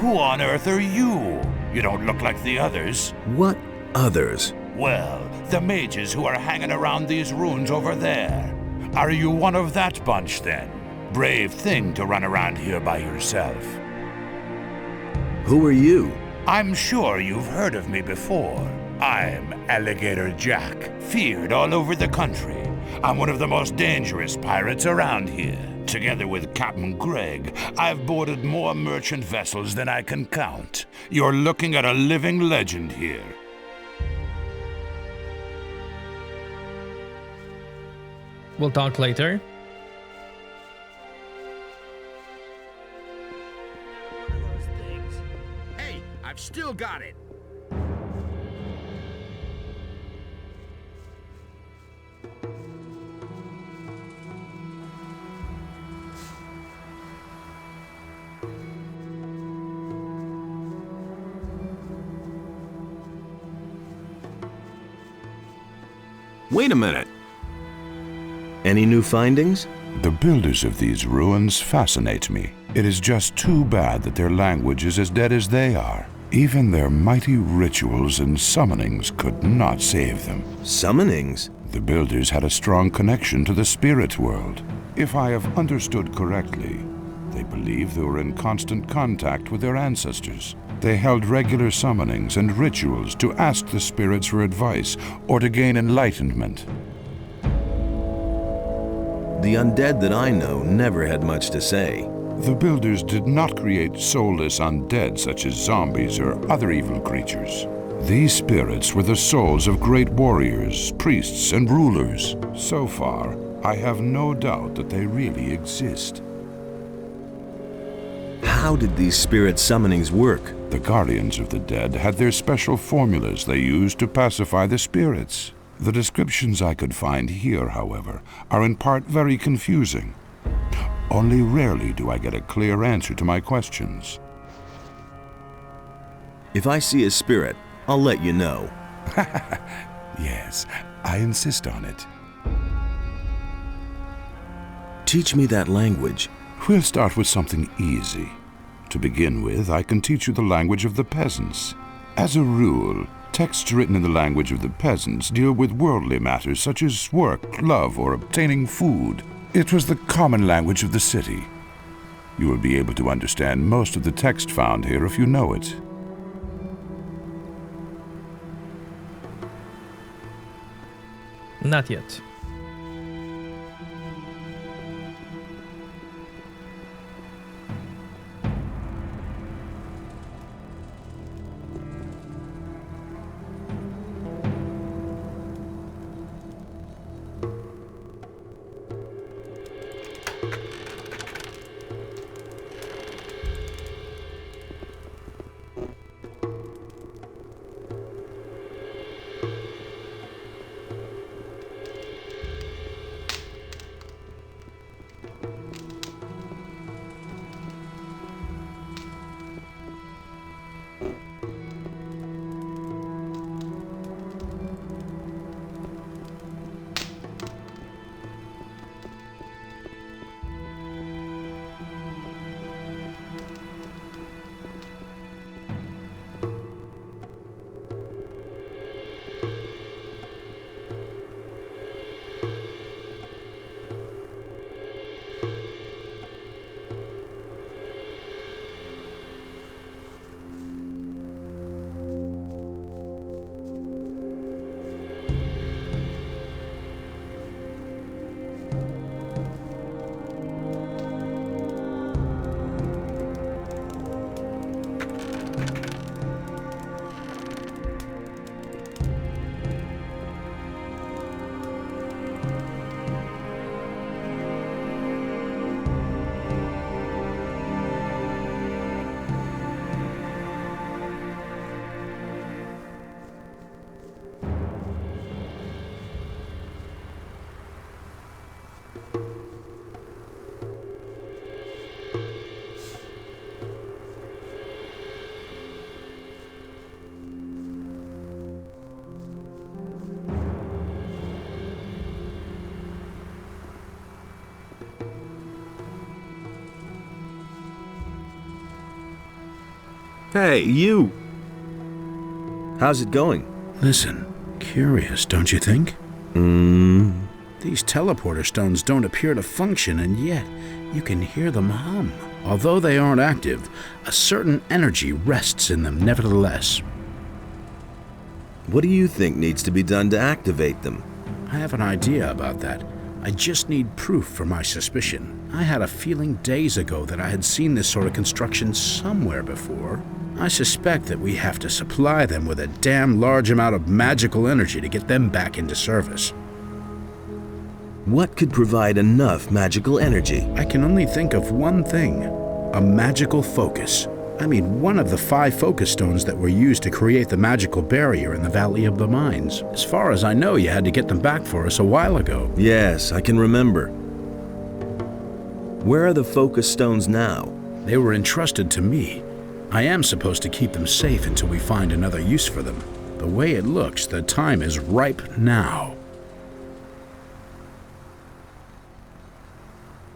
Who on earth are you? You don't look like the others. What others? Well, the mages who are hanging around these ruins over there. Are you one of that bunch, then? Brave thing to run around here by yourself. Who are you? I'm sure you've heard of me before. I'm Alligator Jack, feared all over the country. I'm one of the most dangerous pirates around here. Together with Captain Greg, I've boarded more merchant vessels than I can count. You're looking at a living legend here. We'll talk later. Hey, I've still got it. Wait a minute. Any new findings? The builders of these ruins fascinate me. It is just too bad that their language is as dead as they are. Even their mighty rituals and summonings could not save them. Summonings? The builders had a strong connection to the spirit world. If I have understood correctly, they believed they were in constant contact with their ancestors. They held regular summonings and rituals to ask the spirits for advice or to gain enlightenment. The undead that I know never had much to say. The builders did not create soulless undead such as zombies or other evil creatures. These spirits were the souls of great warriors, priests, and rulers. So far, I have no doubt that they really exist. How did these spirit summonings work? The guardians of the dead had their special formulas they used to pacify the spirits. The descriptions I could find here, however, are in part very confusing. Only rarely do I get a clear answer to my questions. If I see a spirit, I'll let you know. Yes, I insist on it. Teach me that language. We'll start with something easy. To begin with, I can teach you the language of the peasants. As a rule, texts written in the language of the peasants deal with worldly matters such as work, love, or obtaining food. It was the common language of the city. You will be able to understand most of the text found here if you know it. Not yet. Hey, you! How's it going? Listen, curious, don't you think? These teleporter stones don't appear to function, and yet you can hear them hum. Although they aren't active, a certain energy rests in them nevertheless. What do you think needs to be done to activate them? I have an idea about that. I just need proof for my suspicion. I had a feeling days ago that I had seen this sort of construction somewhere before. I suspect that we have to supply them with a damn large amount of magical energy to get them back into service. What could provide enough magical energy? I can only think of one thing: a magical focus. I mean, one of the 5 focus stones that were used to create the magical barrier in the Valley of the Mines. As far as I know, you had to get them back for us a while ago. Yes, I can remember. Where are the focus stones now? They were entrusted to me. I am supposed to keep them safe until we find another use for them. The way it looks, the time is ripe now.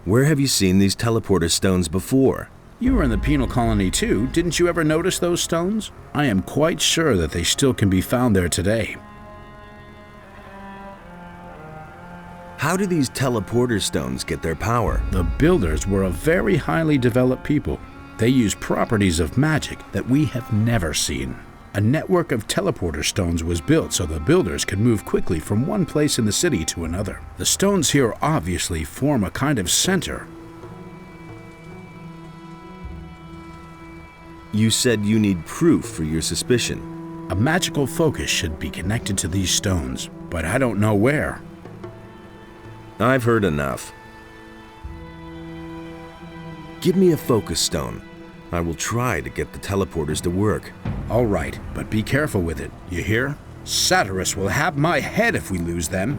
Where have you seen these teleporter stones before? You were in the penal colony too. Didn't you ever notice those stones? I am quite sure that they still can be found there today. How do these teleporter stones get their power? The builders were a very highly developed people. They use properties of magic that we have never seen. A network of teleporter stones was built so the builders could move quickly from one place in the city to another. The stones here obviously form a kind of center. You said you need proof for your suspicion. A magical focus should be connected to these stones, but I don't know where. I've heard enough. Give me a focus stone. I will try to get the teleporters to work. All right, but be careful with it, you hear? Satyrus will have my head if we lose them.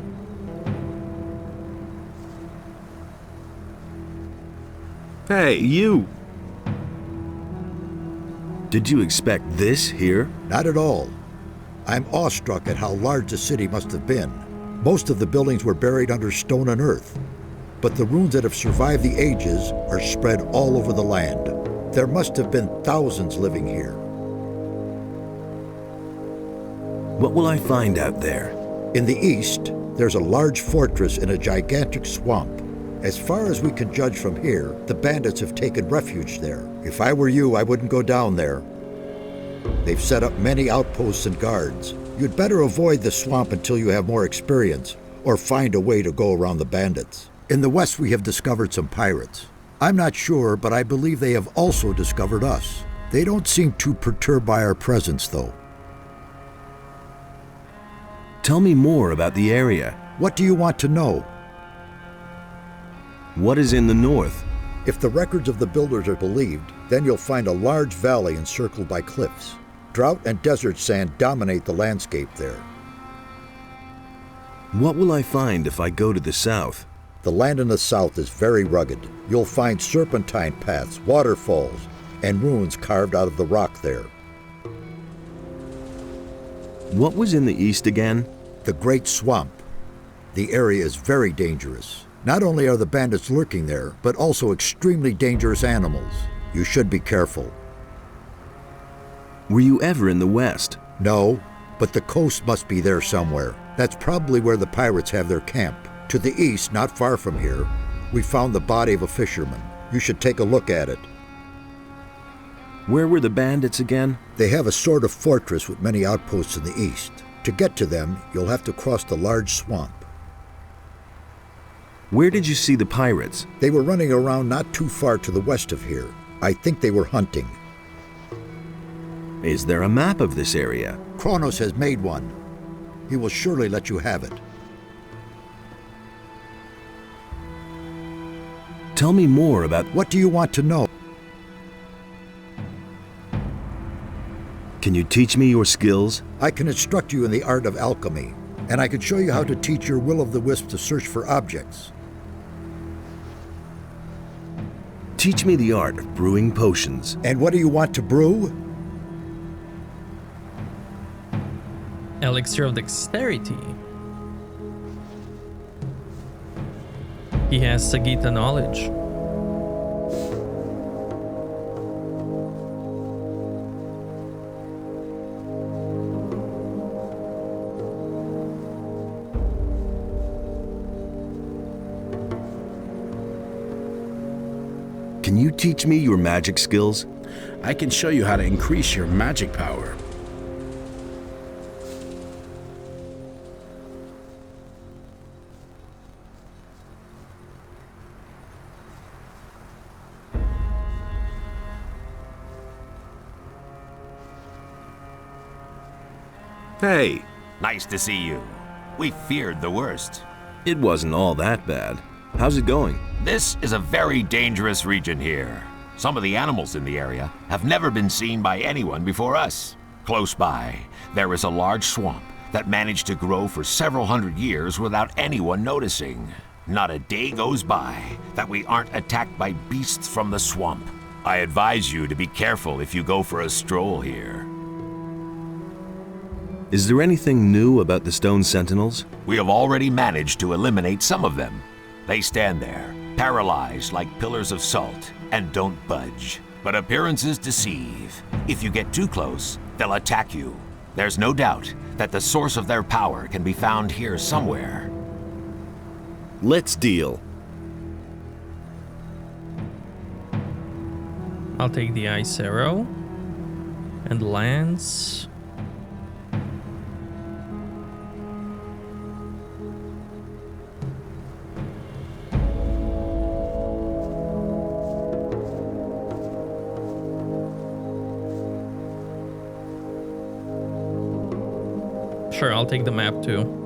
Hey, you! Did you expect this here? Not at all. I'm awestruck at how large the city must have been. Most of the buildings were buried under stone and earth, but the ruins that have survived the ages are spread all over the land. There must have been thousands living here. What will I find out there? In the east, there's a large fortress in a gigantic swamp. As far as we can judge from here, the bandits have taken refuge there. If I were you, I wouldn't go down there. They've set up many outposts and guards. You'd better avoid the swamp until you have more experience, or find a way to go around the bandits. In the west, we have discovered some pirates. I'm not sure, but I believe they have also discovered us. They don't seem too perturbed by our presence, though. Tell me more about the area. What do you want to know? What is in the north? If the records of the builders are believed, then you'll find a large valley encircled by cliffs. Drought and desert sand dominate the landscape there. What will I find if I go to the south? The land in the south is very rugged. You'll find serpentine paths, waterfalls, and ruins carved out of the rock there. What was in the east again? The Great Swamp. The area is very dangerous. Not only are the bandits lurking there, but also extremely dangerous animals. You should be careful. Were you ever in the west? No, but the coast must be there somewhere. That's probably where the pirates have their camp. To the east, not far from here, we found the body of a fisherman. You should take a look at it. Where were the bandits again? They have a sort of fortress with many outposts in the east. To get to them, you'll have to cross the large swamp. Where did you see the pirates? They were running around not too far to the west of here. I think they were hunting. Is there a map of this area? Khorinis has made one. He will surely let you have it. Tell me more about... What do you want to know? Can you teach me your skills? I can instruct you in the art of alchemy, and I can show you how to teach your will-o'-the-wisp to search for objects. Teach me the art of brewing potions. And what do you want to brew? Elixir of Dexterity. He has Sagita knowledge. Can you teach me your magic skills? I can show you how to increase your magic power. Hey, Nice to see you. We feared the worst. it wasn't all that bad. How's it going? This is a very dangerous region here. Some of the animals in the area have never been seen by anyone before us. Close by, there is a large swamp that managed to grow for several hundred years without anyone noticing. Not a day goes by that we aren't attacked by beasts from the swamp. I advise you to be careful if you go for a stroll here. Is there anything new about the stone sentinels? We have already managed to eliminate some of them. They stand there, paralyzed like pillars of salt, and don't budge. But appearances deceive. If you get too close, they'll attack you. There's no doubt that the source of their power can be found here somewhere. Let's deal. I'll take the ice arrow and lance. Sure, I'll take the map too.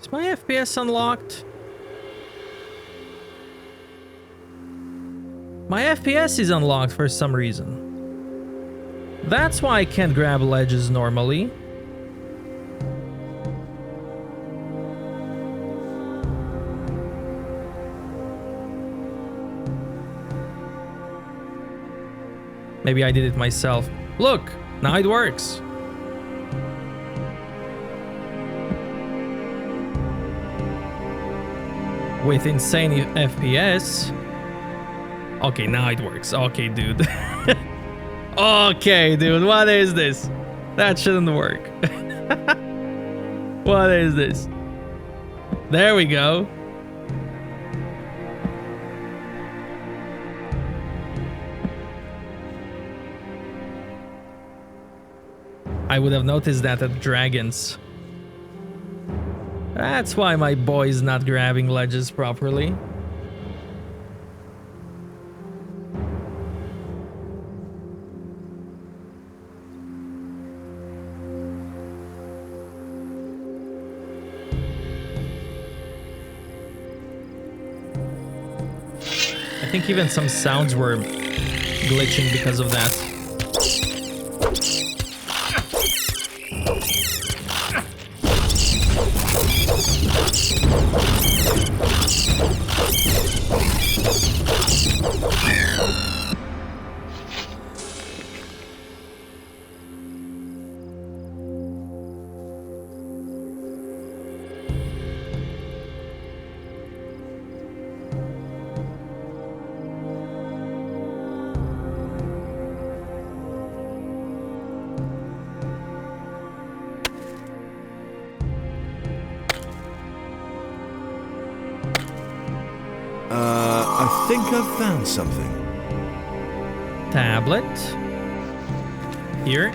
Is my FPS unlocked? My FPS is unlocked for some reason. That's why I can't grab ledges normally. Maybe I did it myself. Look, now it works. With insane FPS. Okay, now it works. Okay, dude. Okay, dude, what is this? That shouldn't work. What is this? There we go. I would have noticed that at dragons. That's why my boy's not grabbing ledges properly. I think even some sounds were glitching because of that. I think I've found something. Tablet. Here.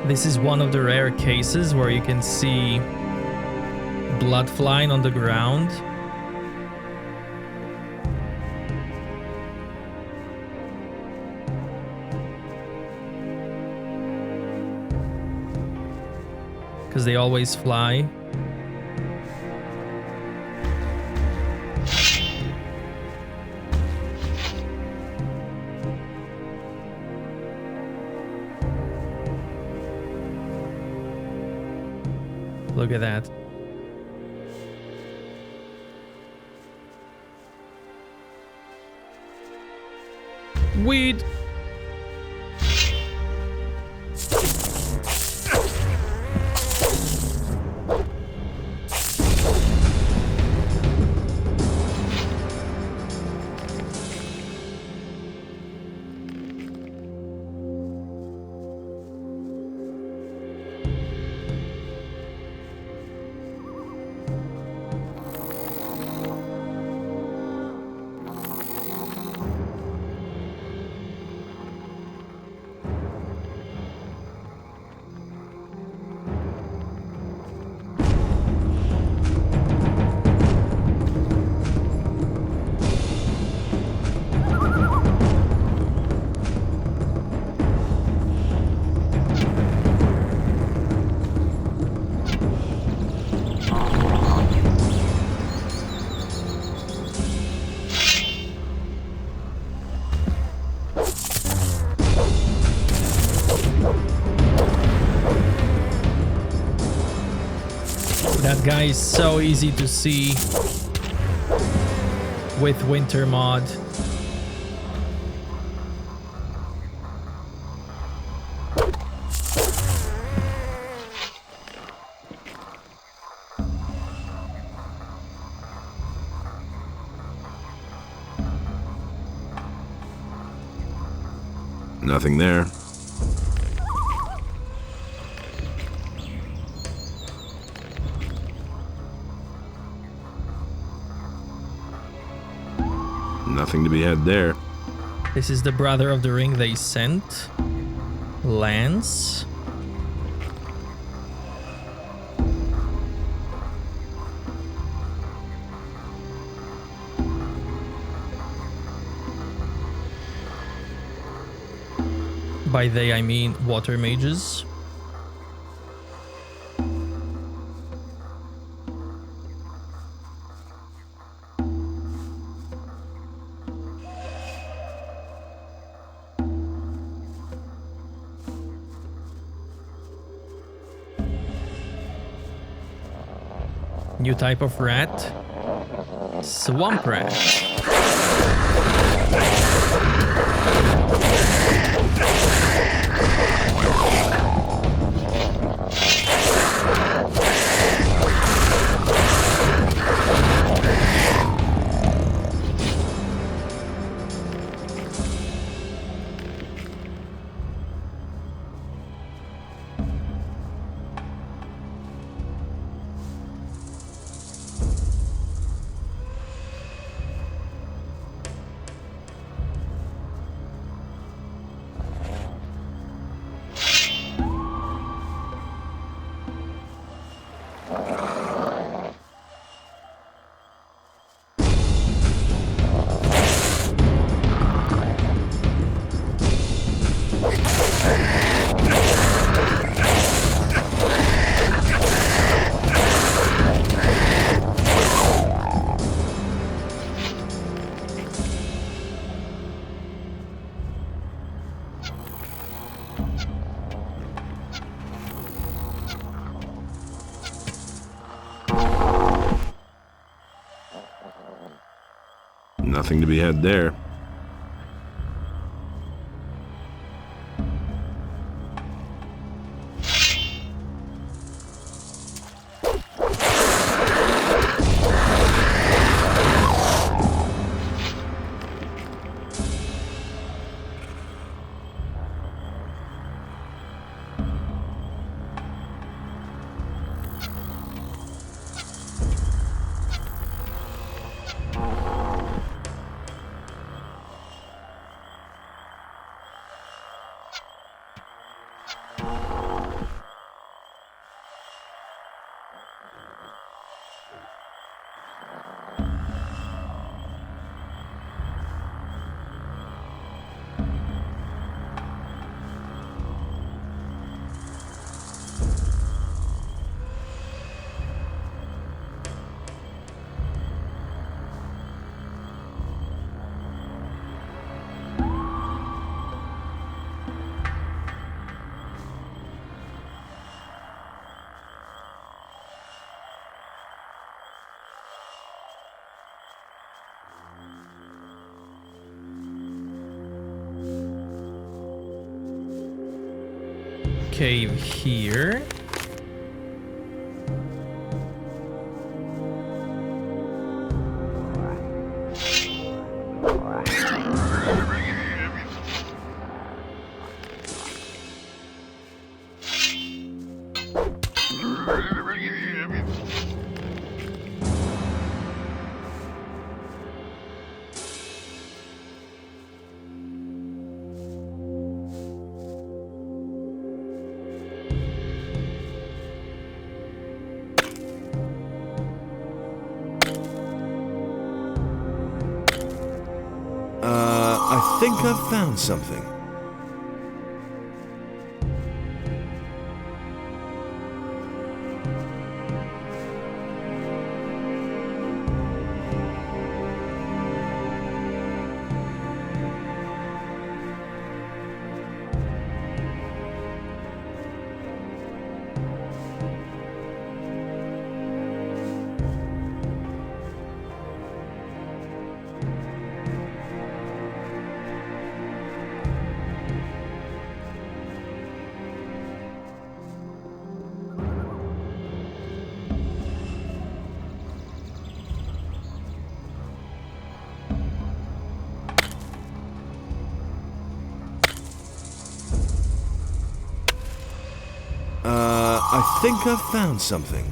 This is one of the rare cases where you can see blood flying on the ground. Because they always fly. Look at that. Weed. That guy is so easy to see with winter mod. Nothing there. Nothing to be had there. This is the brother of the ring they sent. Lance. By they, I mean water mages. New type of rat. Swamp rat. Nothing to be had there. cave here. I think I've found something. I think I've found something.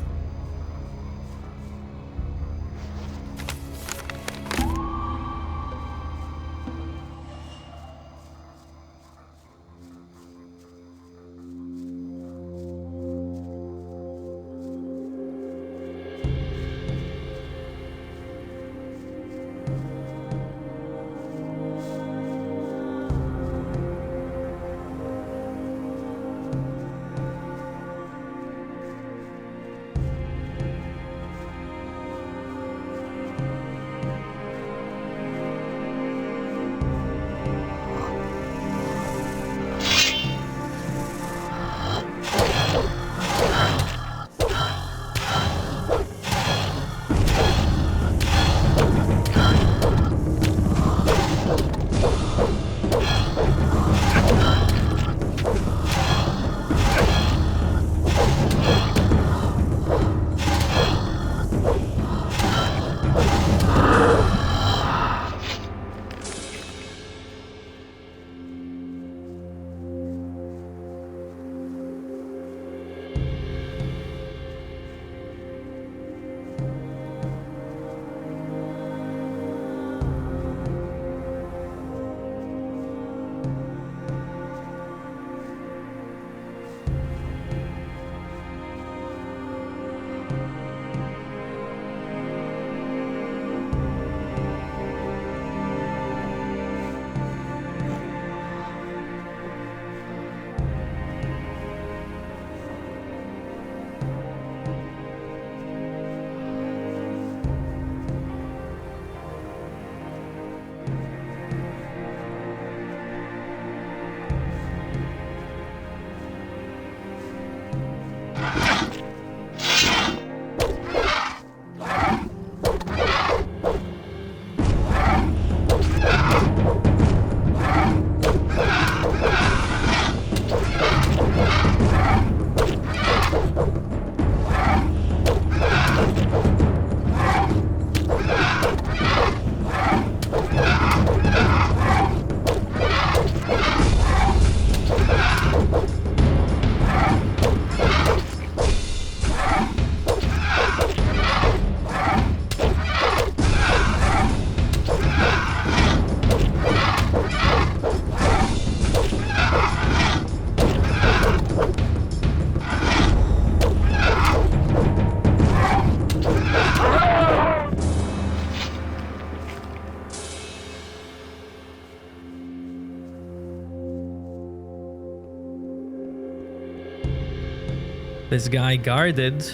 This guy guarded.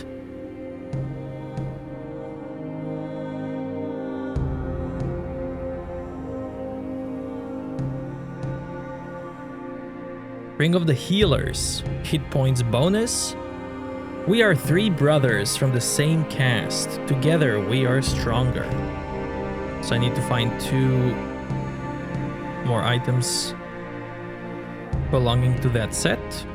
Ring of the Healers. Hit points bonus. We are 3 brothers from the same caste. Together we are stronger. So I need to find 2 more items belonging to that set.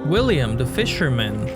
William the fisherman.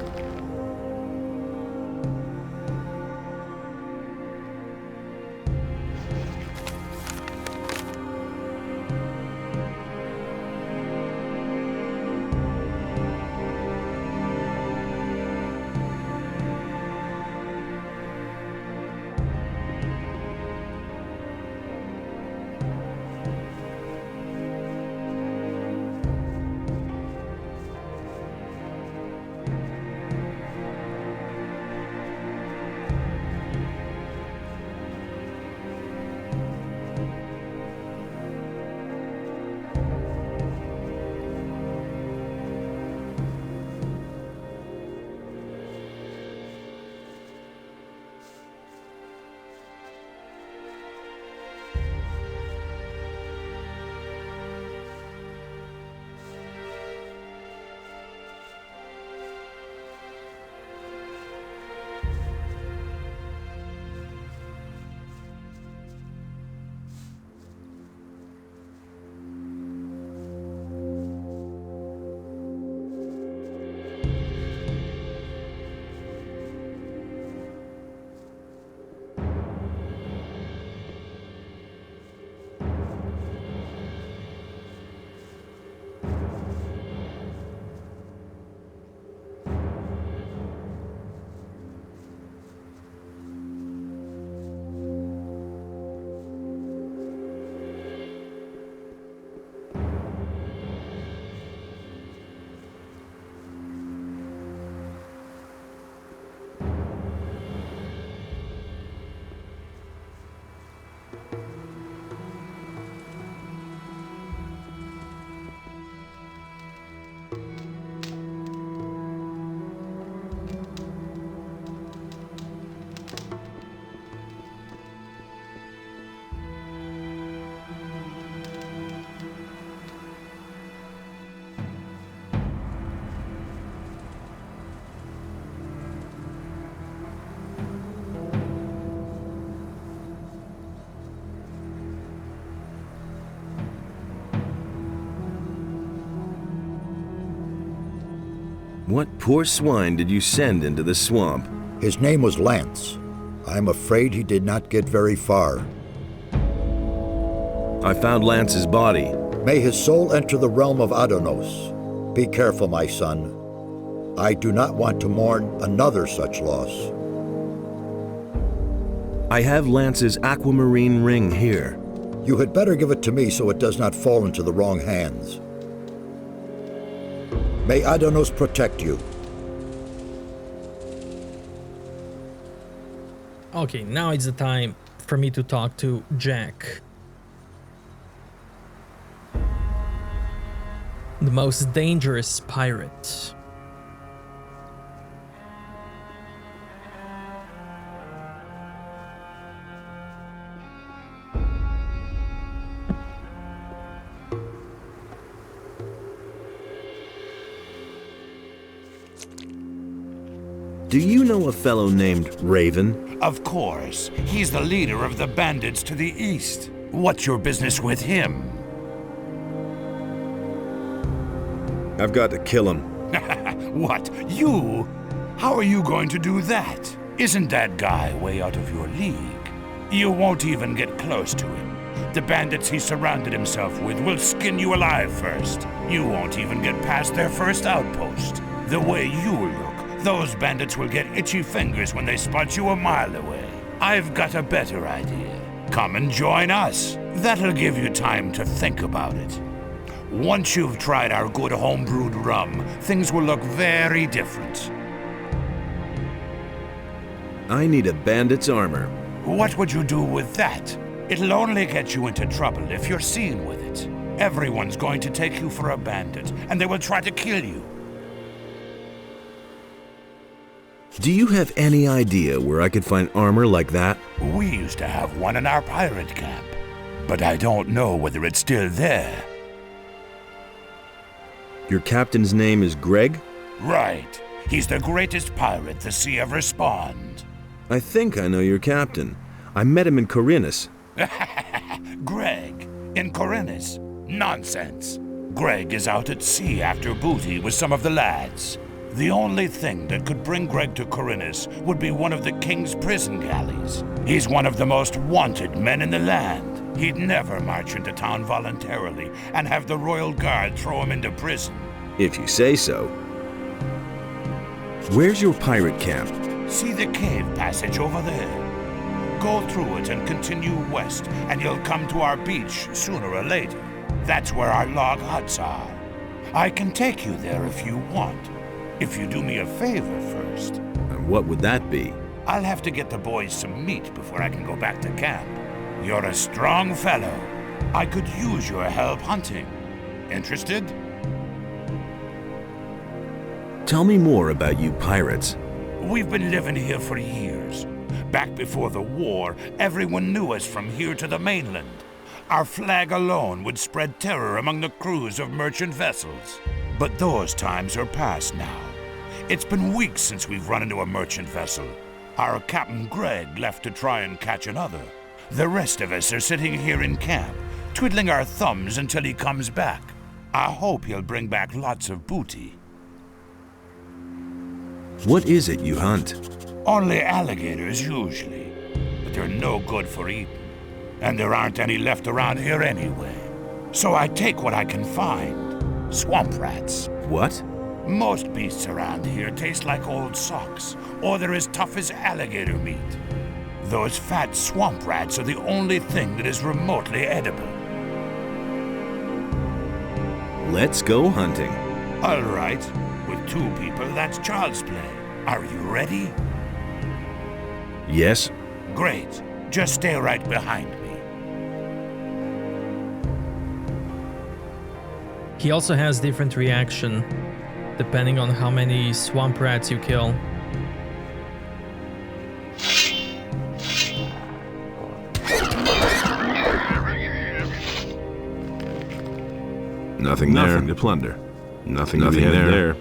What poor swine did you send into the swamp? His name was Lance. I'm afraid he did not get very far. I found Lance's body. May his soul enter the realm of Adonos. Be careful, my son. I do not want to mourn another such loss. I have Lance's aquamarine ring here. You had better give it to me so it does not fall into the wrong hands. May Adonos protect you. Okay, now it's the time for me to talk to Jack. The most dangerous pirate. Do you know a fellow named Raven? Of course. He's the leader of the bandits to the east. What's your business with him? I've got to kill him. What? You? How are you going to do that? Isn't that guy way out of your league? You won't even get close to him. The bandits he surrounded himself with will skin you alive first. You won't even get past their first outpost. The way you look, those bandits will get itchy fingers when they spot you a mile away. I've got a better idea. Come and join us. That'll give you time to think about it. Once you've tried our good homebrewed rum, things will look very different. I need a bandit's armor. What would you do with that? It'll only get you into trouble if you're seen with it. Everyone's going to take you for a bandit, and they will try to kill you. Do you have any idea where I could find armor like that? We used to have one in our pirate camp, but I don't know whether it's still there. Your captain's name is Greg? Right. He's the greatest pirate the sea ever spawned. I think I know your captain. I met him in Khorinis. Greg, in Khorinis? Nonsense. Greg is out at sea after booty with some of the lads. The only thing that could bring Greg to Khorinis would be one of the king's prison galleys. He's one of the most wanted men in the land. He'd never march into town voluntarily and have the royal guard throw him into prison. If you say so. Where's your pirate camp? See the cave passage over there? Go through it and continue west, and you'll come to our beach sooner or later. That's where our log huts are. I can take you there if you want. If you do me a favor first. And what would that be? I'll have to get the boys some meat before I can go back to camp. You're a strong fellow. I could use your help hunting. Interested? Tell me more about you pirates. We've been living here for years. Back before the war, everyone knew us from here to the mainland. Our flag alone would spread terror among the crews of merchant vessels. But those times are past now. It's been weeks since we've run into a merchant vessel. Our Captain Greg left to try and catch another. The rest of us are sitting here in camp, twiddling our thumbs until he comes back. I hope he'll bring back lots of booty. What is it you hunt? Only alligators usually, but they're no good for eating. And there aren't any left around here anyway. So I take what I can find. Swamp rats. What? Most beasts around here taste like old socks, or they're as tough as alligator meat. Those fat swamp rats are the only thing that is remotely edible. Let's go hunting. All right. With 2 people, that's child's play. Are you ready? Yes. Great. Just stay right behind me. He also has different reaction depending on how many swamp rats you kill. Nothing to plunder. Nothing there.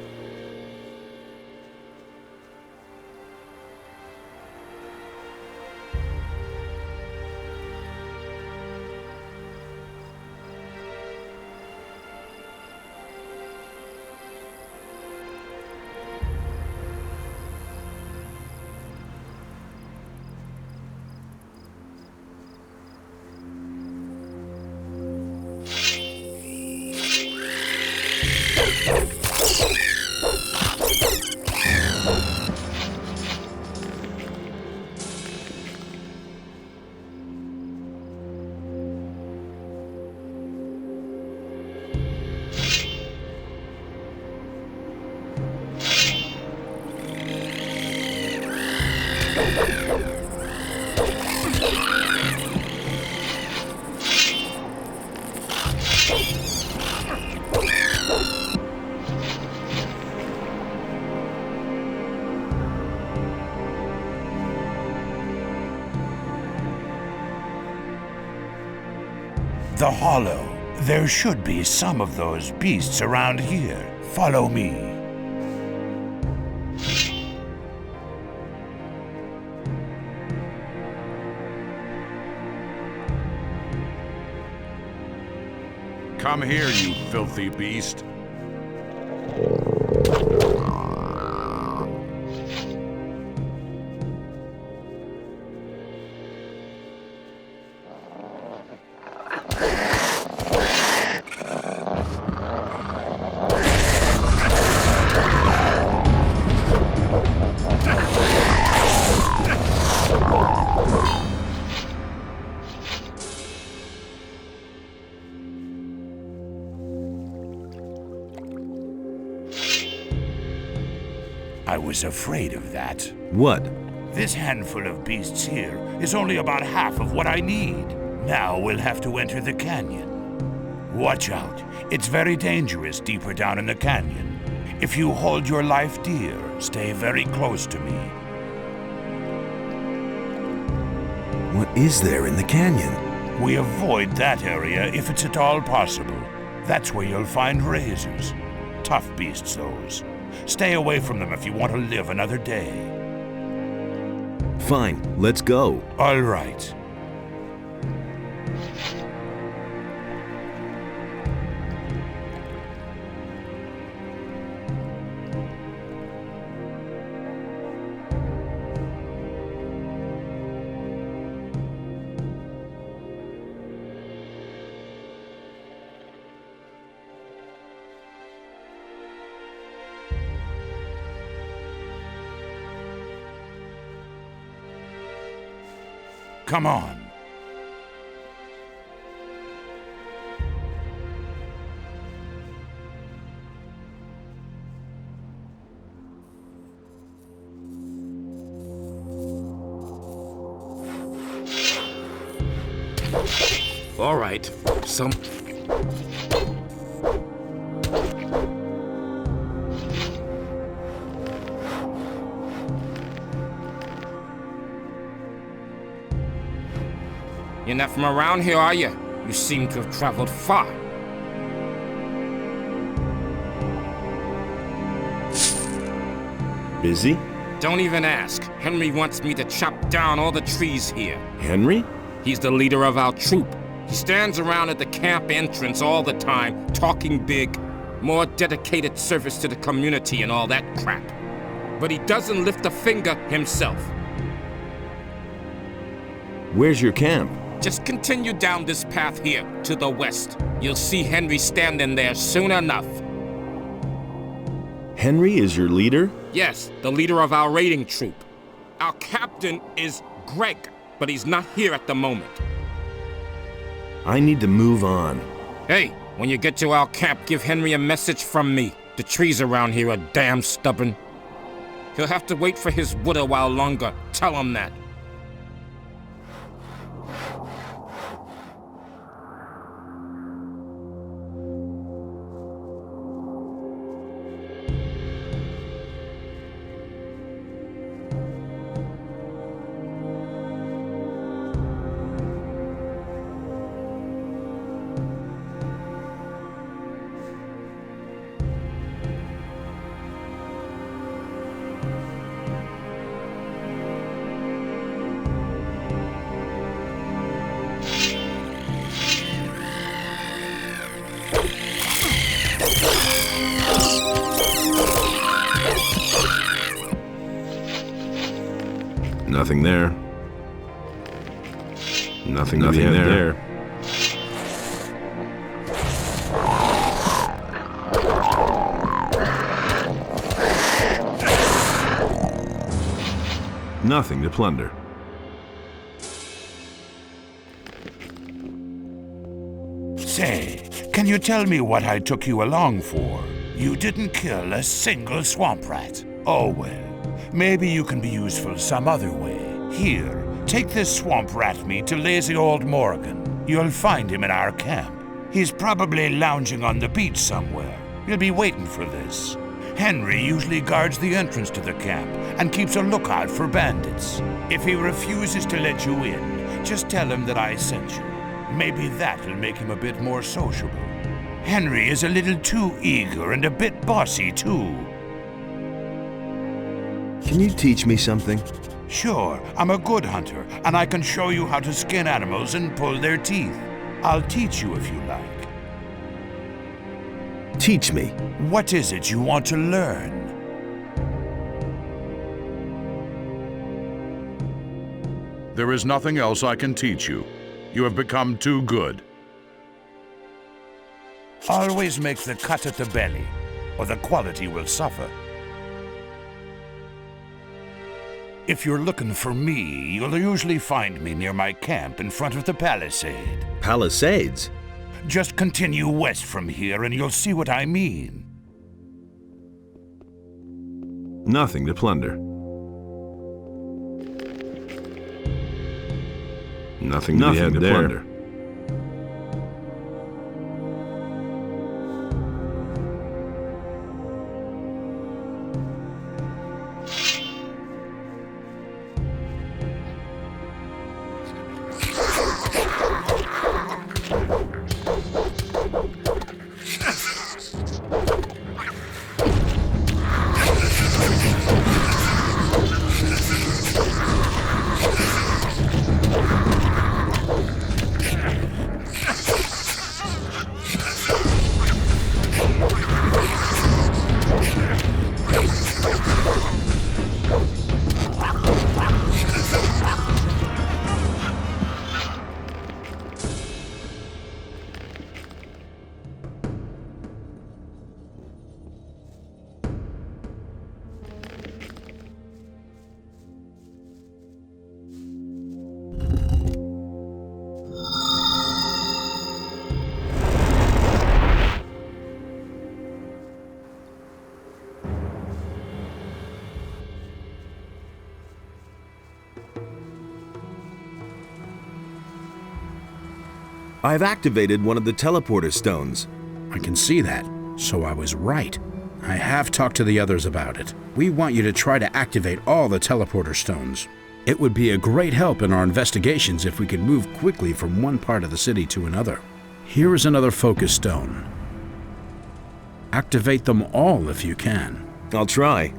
The hollow. There should be some of those beasts around here. Follow me. Come here, you filthy beast. I was afraid of that. What? This handful of beasts here is only about half of what I need. Now we'll have to enter the canyon. Watch out. It's very dangerous deeper down in the canyon. If you hold your life dear, stay very close to me. What is there in the canyon? We avoid that area if it's at all possible. That's where you'll find razors. Tough beasts, those. Stay away from them if you want to live another day. Fine, let's go. All right. Come on. All right, You're not from around here, are you? You seem to have traveled far. Busy? Don't even ask. Henry wants me to chop down all the trees here. Henry? He's the leader of our troop. He stands around at the camp entrance all the time, talking big. More dedicated service to the community and all that crap. But he doesn't lift a finger himself. Where's your camp? Just continue down this path here, to the west. You'll see Henry standing there soon enough. Henry is your leader? Yes, the leader of our raiding troop. Our captain is Greg, but he's not here at the moment. I need to move on. Hey, when you get to our camp, give Henry a message from me. The trees around here are damn stubborn. He'll have to wait for his wood a while longer. Tell him that. Nothing there. Nothing there. Nothing to plunder. Say, can you tell me what I took you along for? You didn't kill a single swamp rat. Oh well, maybe you can be useful some other way. Here, take this swamp rat meat to lazy old Morgan. You'll find him in our camp. He's probably lounging on the beach somewhere. You'll be waiting for this. Henry usually guards the entrance to the camp and keeps a lookout for bandits. If he refuses to let you in, just tell him that I sent you. Maybe that'll make him a bit more sociable. Henry is a little too eager and a bit bossy, too. Can you teach me something? Sure, I'm a good hunter, and I can show you how to skin animals and pull their teeth. I'll teach you if you like. Teach me. What is it you want to learn? There is nothing else I can teach you. You have become too good. Always make the cut at the belly, or the quality will suffer. If you're looking for me, you'll usually find me near my camp in front of the palisade. Palisades? Just continue west from here and you'll see what I mean. Nothing to plunder. Nothing to plunder. I've activated one of the teleporter stones. I can see that, so I was right. I have talked to the others about it. We want you to try to activate all the teleporter stones. It would be a great help in our investigations if we could move quickly from one part of the city to another. Here is another focus stone. Activate them all if you can. I'll try.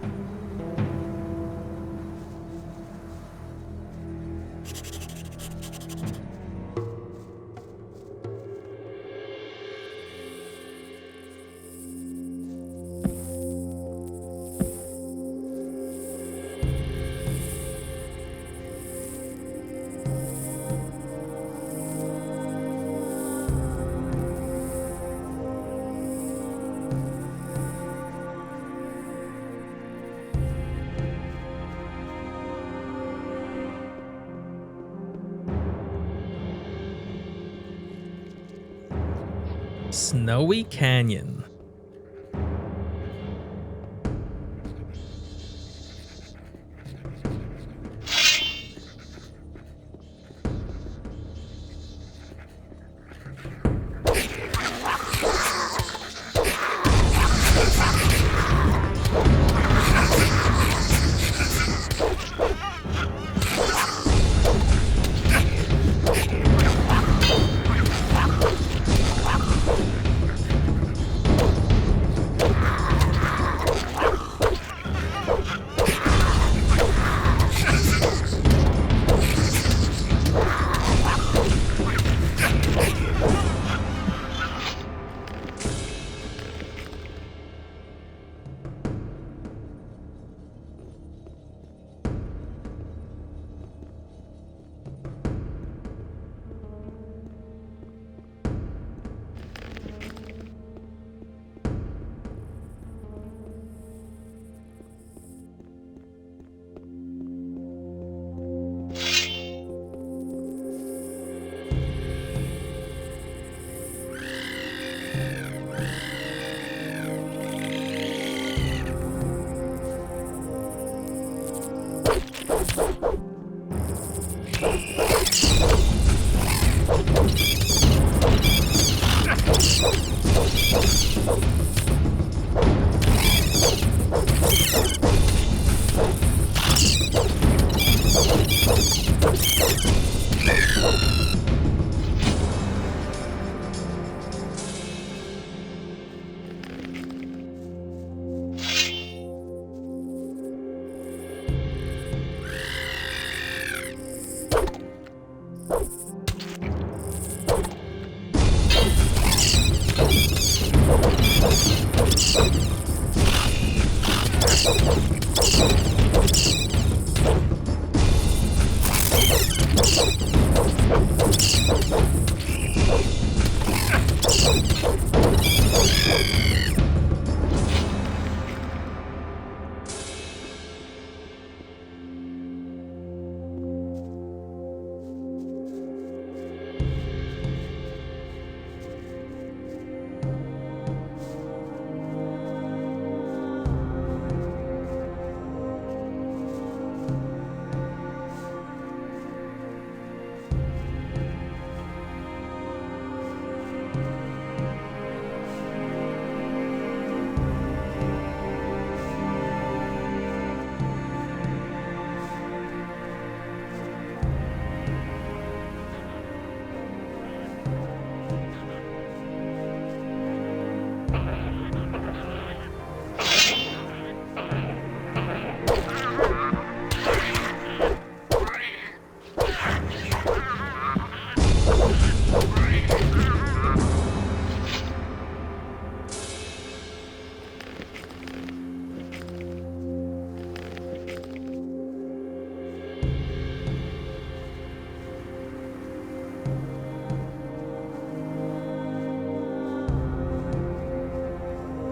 Snowy Canyon.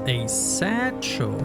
A satchel.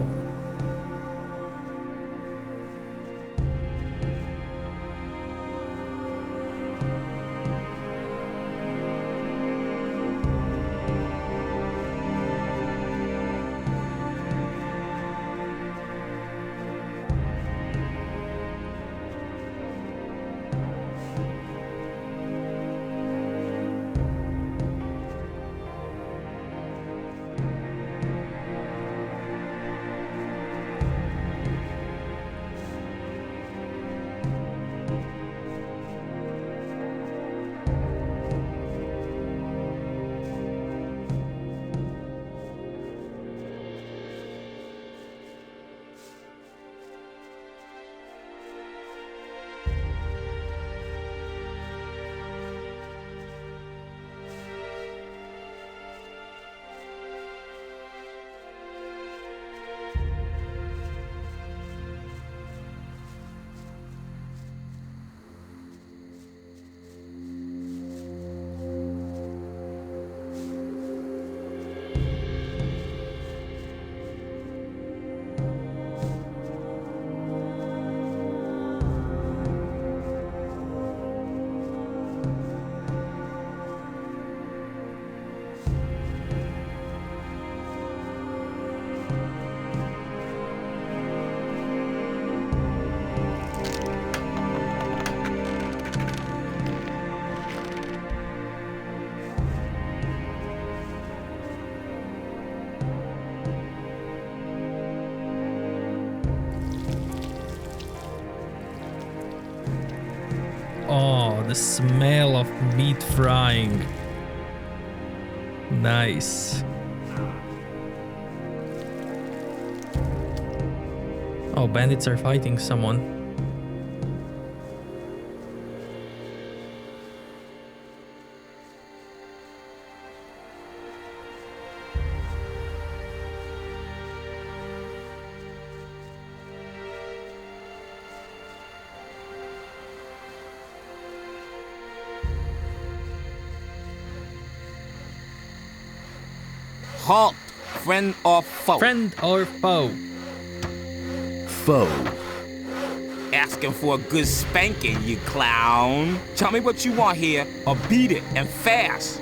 Oh, the smell of meat frying. Nice. Oh, bandits are fighting someone. Halt, friend or foe? Friend or foe? Foe. Asking for a good spanking, you clown. Tell me what you want here, or beat it, and fast.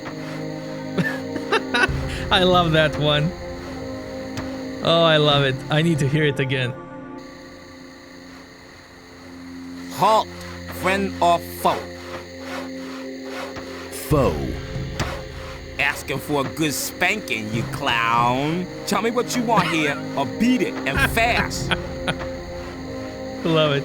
I love that one. Oh, I love it. I need to hear it again. Halt, friend or foe? Foe. Asking for a good spanking, you clown. Tell me what you want here, or beat it, and fast. Love it.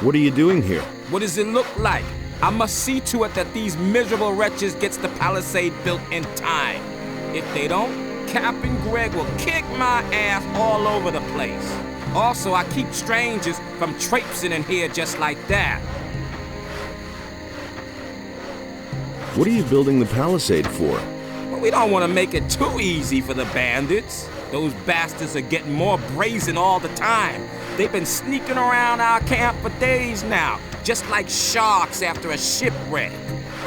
What are you doing here? What does it look like? I must see to it that these miserable wretches gets the palisade built in time. If they don't, Captain Greg will kick my ass all over the place. Also, I keep strangers from traipsing in here just like that. What are you building the palisade for? Well, we don't want to make it too easy for the bandits. Those bastards are getting more brazen all the time. They've been sneaking around our camp for days now, just like sharks after a shipwreck.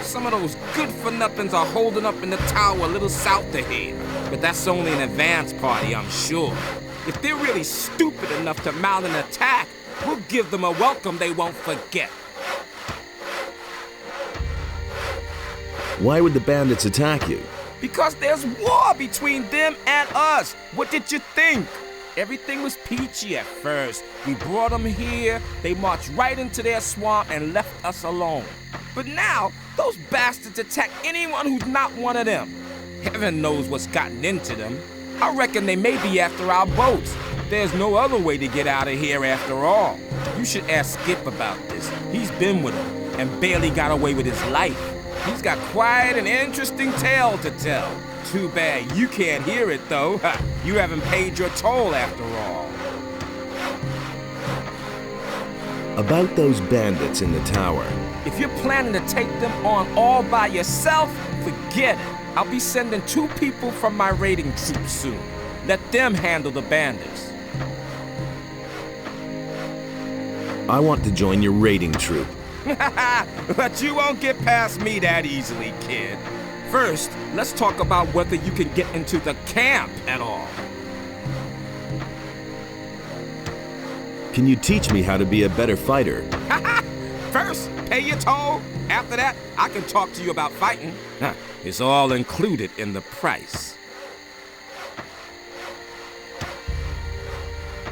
Some of those good-for-nothings are holding up in the tower a little south of here. But that's only an advance party, I'm sure. If they're really stupid enough to mount an attack, we'll give them a welcome they won't forget. Why would the bandits attack you? Because there's war between them and us. What did you think? Everything was peachy at first. We brought them here, they marched right into their swamp and left us alone. But now, those bastards attack anyone who's not one of them. Heaven knows what's gotten into them. I reckon they may be after our boats. There's no other way to get out of here after all. You should ask Skip about this. He's been with them and barely got away with his life. He's got quite an interesting tale to tell. Too bad you can't hear it, though. You haven't paid your toll after all. About those bandits in the tower. If you're planning to take them on all by yourself, forget it. I'll be sending 2 people from my raiding troop soon. Let them handle the bandits. I want to join your raiding troop. But you won't get past me that easily, kid. First, let's talk about whether you can get into the camp at all. Can you teach me how to be a better fighter? First, pay your toll. After that, I can talk to you about fighting. It's all included in the price.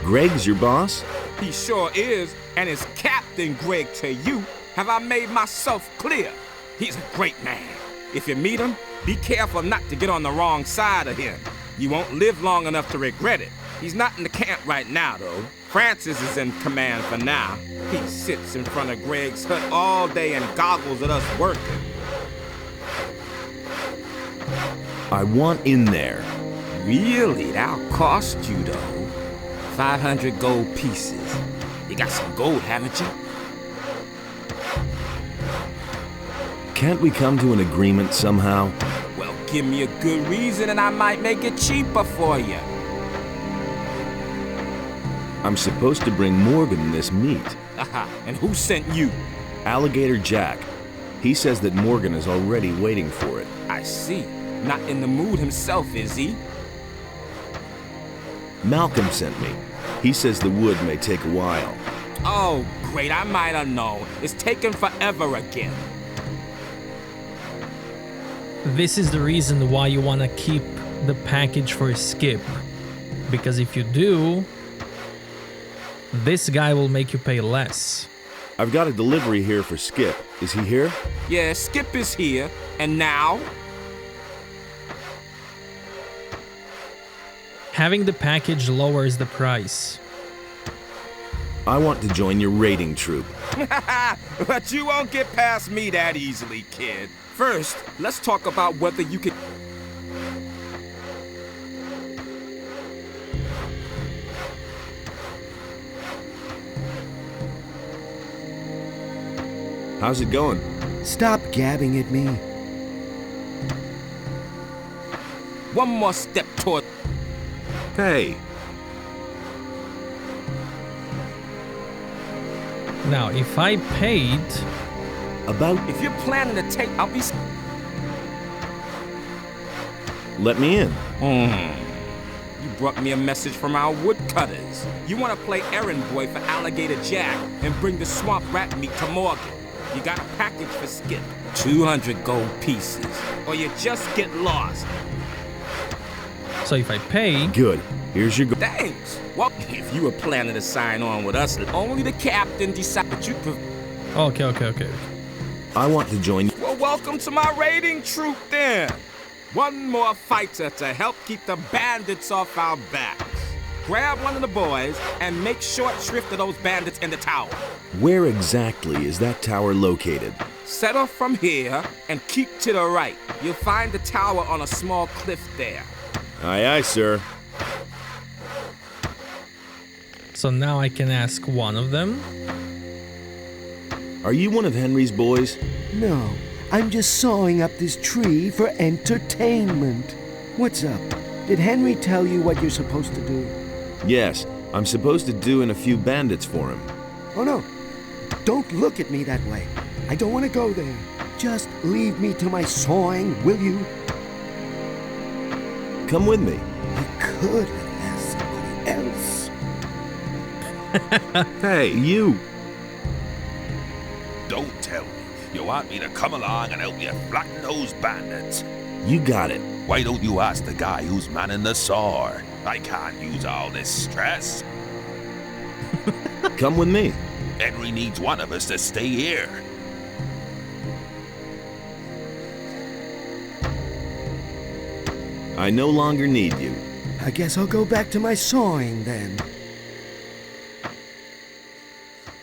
Greg's your boss? He sure is, and it's Captain Greg to you. Have I made myself clear? He's a great man. If you meet him, be careful not to get on the wrong side of him. You won't live long enough to regret it. He's not in the camp right now, though. Francis is in command for now. He sits in front of Greg's hut all day and goggles at us working. I want in there. Really? That'll cost you, though. 500 gold pieces. You got some gold, haven't you? Can't we come to an agreement somehow? Well, give me a good reason and I might make it cheaper for you. I'm supposed to bring Morgan this meat. And who sent you? Alligator Jack. He says that Morgan is already waiting for it. I see. Not in the mood himself, is he? Malcolm sent me. He says the wood may take a while. Oh, great. I might have known. It's taken forever again. This is the reason why you want to keep the package for Skip. Because if you do, this guy will make you pay less. I've got a delivery here for Skip. Is he here? Yeah, Skip is here. And now? Having the package lowers the price. I want to join your raiding troop. But you won't get past me that easily, kid. First, let's talk about whether you can... How's it going? Stop gabbing at me. One more step toward... Hey! Now, if I paid... About... If you're planning to take... I'll be... Let me in. You brought me a message from our woodcutters. You want to play errand boy for Alligator Jack and bring the swamp rat meat to Morgan. You got a package for Skip. 200 gold pieces. Or you just get lost. So if I pay... Good. Here's your... Thanks. Well, if you were planning to sign on with us, only the captain decided you... Okay. I want to join... Well, welcome to my raiding troop then. One more fighter to help keep the bandits off our backs. Grab one of the boys and make short shrift of those bandits in the tower. Where exactly is that tower located? Set off from here and keep to the right. You'll find the tower on a small cliff there. Aye, aye, sir. So now I can ask one of them. Are you one of Henry's boys? No, I'm just sawing up this tree for entertainment. What's up? Did Henry tell you what you're supposed to do? Yes, I'm supposed to do in a few bandits for him. Oh no, don't look at me that way. I don't want to go there. Just leave me to my sawing, will you? Come with me. I could have asked somebody else. Hey, you! Don't tell me you want me to come along and help you flatten those bandits. You got it. Why don't you ask the guy who's manning the saw? I can't use all this stress. Come with me. Henry needs one of us to stay here. I no longer need you. I guess I'll go back to my sawing then.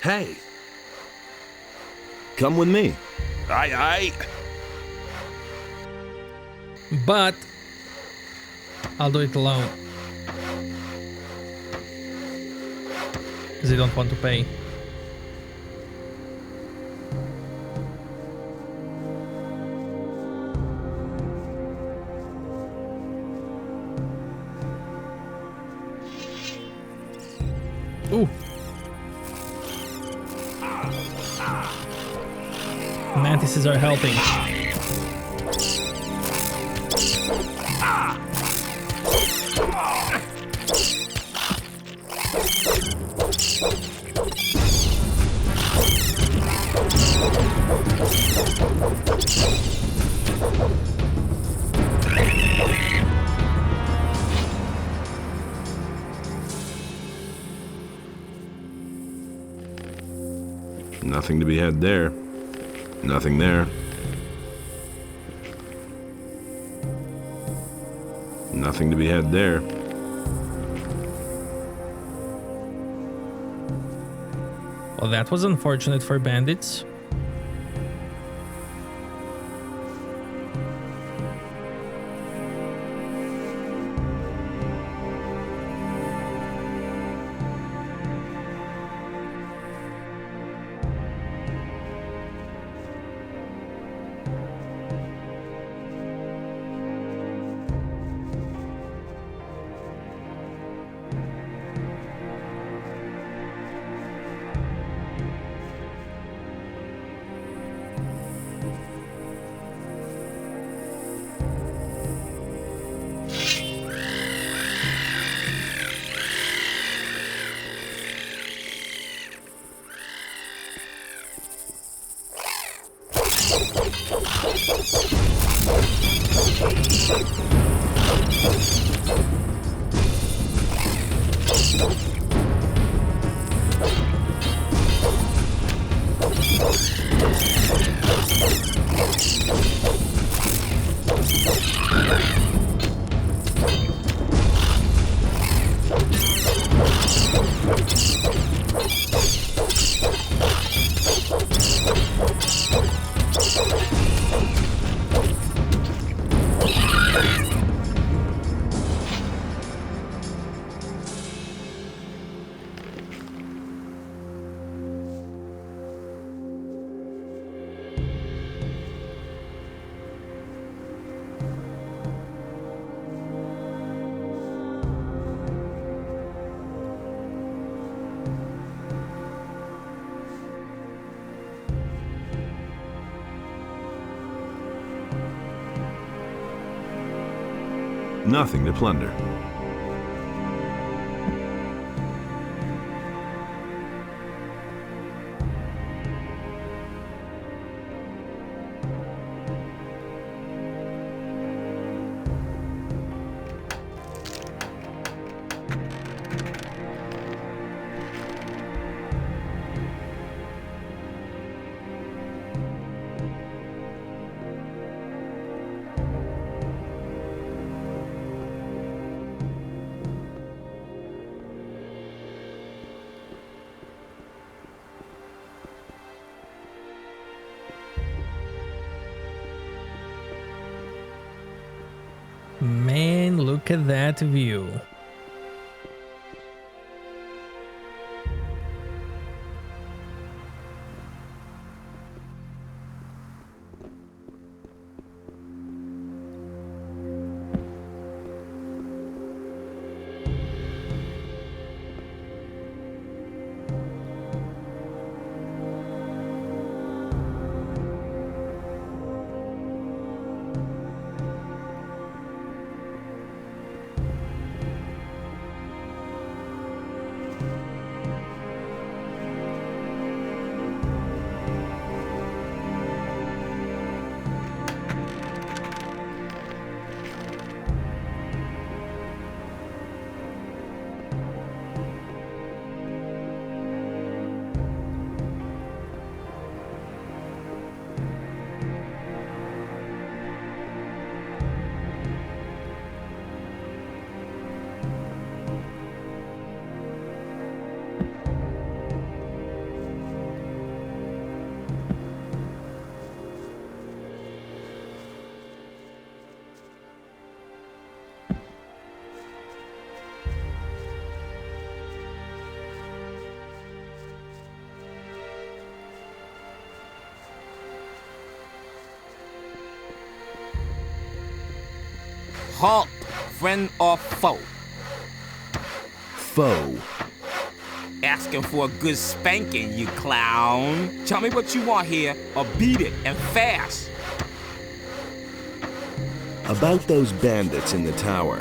Hey! Come with me. Aye. But I'll do it alone. Because I don't want to pay. Ooh. Mantises are helping. Nothing to be had there. Nothing there. Nothing to be had there. Well, that was unfortunate for bandits. Nothing to plunder. Man, look at that view. Halt, friend or foe? Foe. Asking for a good spanking, you clown. Tell me what you want here, or beat it, and fast. About those bandits in the tower.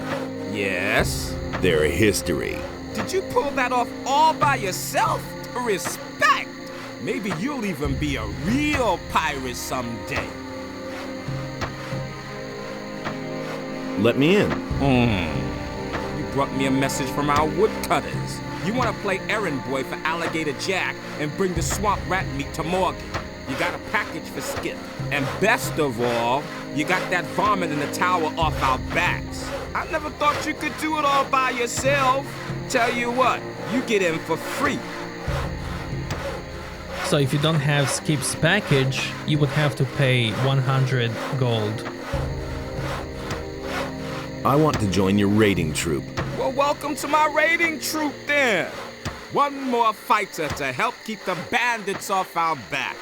Yes? Their history. Did you pull that off all by yourself? Respect! Maybe you'll even be a real pirate someday. Let me in. You brought me a message from our woodcutters. You want to play errand boy for Alligator Jack and bring the swamp rat meat to Morgan. You got a package for Skip. And best of all, you got that varmint in the tower off our backs. I never thought you could do it all by yourself. Tell you what, you get in for free. So if you don't have Skip's package, you would have to pay 100 gold. I want to join your raiding troop. Well, welcome to my raiding troop then. One more fighter to help keep the bandits off our backs.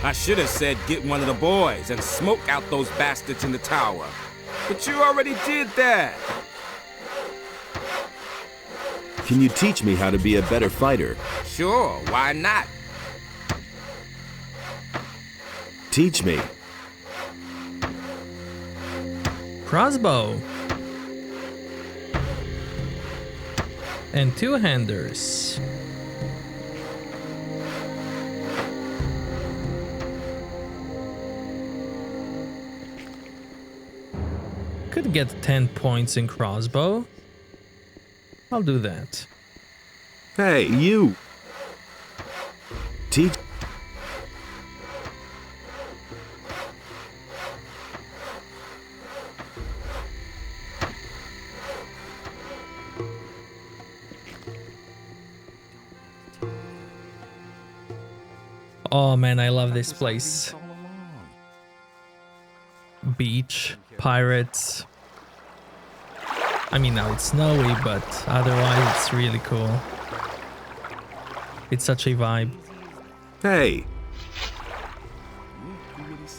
I should have said get one of the boys and smoke out those bastards in the tower. But you already did that. Can you teach me how to be a better fighter? Sure, why not? Teach me. Crossbow. And two-handers. Could could get 10 points in crossbow. I'll do that. Hey, you! Teach. Oh man, I love this place. Beach, pirates. I mean, now it's snowy, but otherwise it's really cool. It's such a vibe. Hey!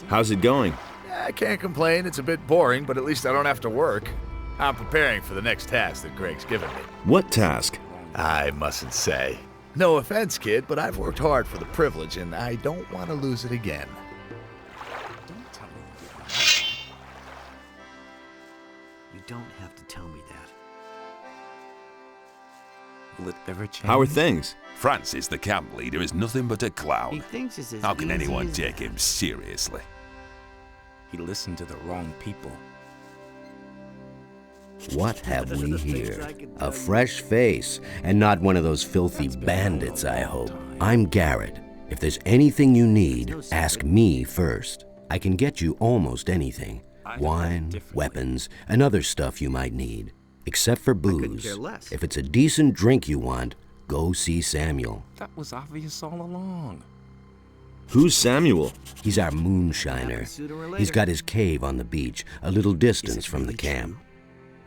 How's it going? I can't complain. It's a bit boring, but at least I don't have to work. I'm preparing for the next task that Greg's given me. What task? I mustn't say. No offense, kid, but I've worked hard for the privilege, and I don't want to lose it again. Don't tell me. You don't have to tell me that. Will it ever change? How are things? Francis, the camp leader, is nothing but a clown. He thinks it's as How can easy anyone as take that. him seriously? He listened to the wrong people. What have we here? A fresh face, and not one of those filthy bandits, I hope. I'm Garrett. If there's anything you need, ask me first. I can get you almost anything. Wine, weapons, and other stuff you might need. Except for booze. If it's a decent drink you want, go see Samuel. That was obvious all along. Who's Samuel? He's our moonshiner. He's got his cave on the beach, a little distance from the camp.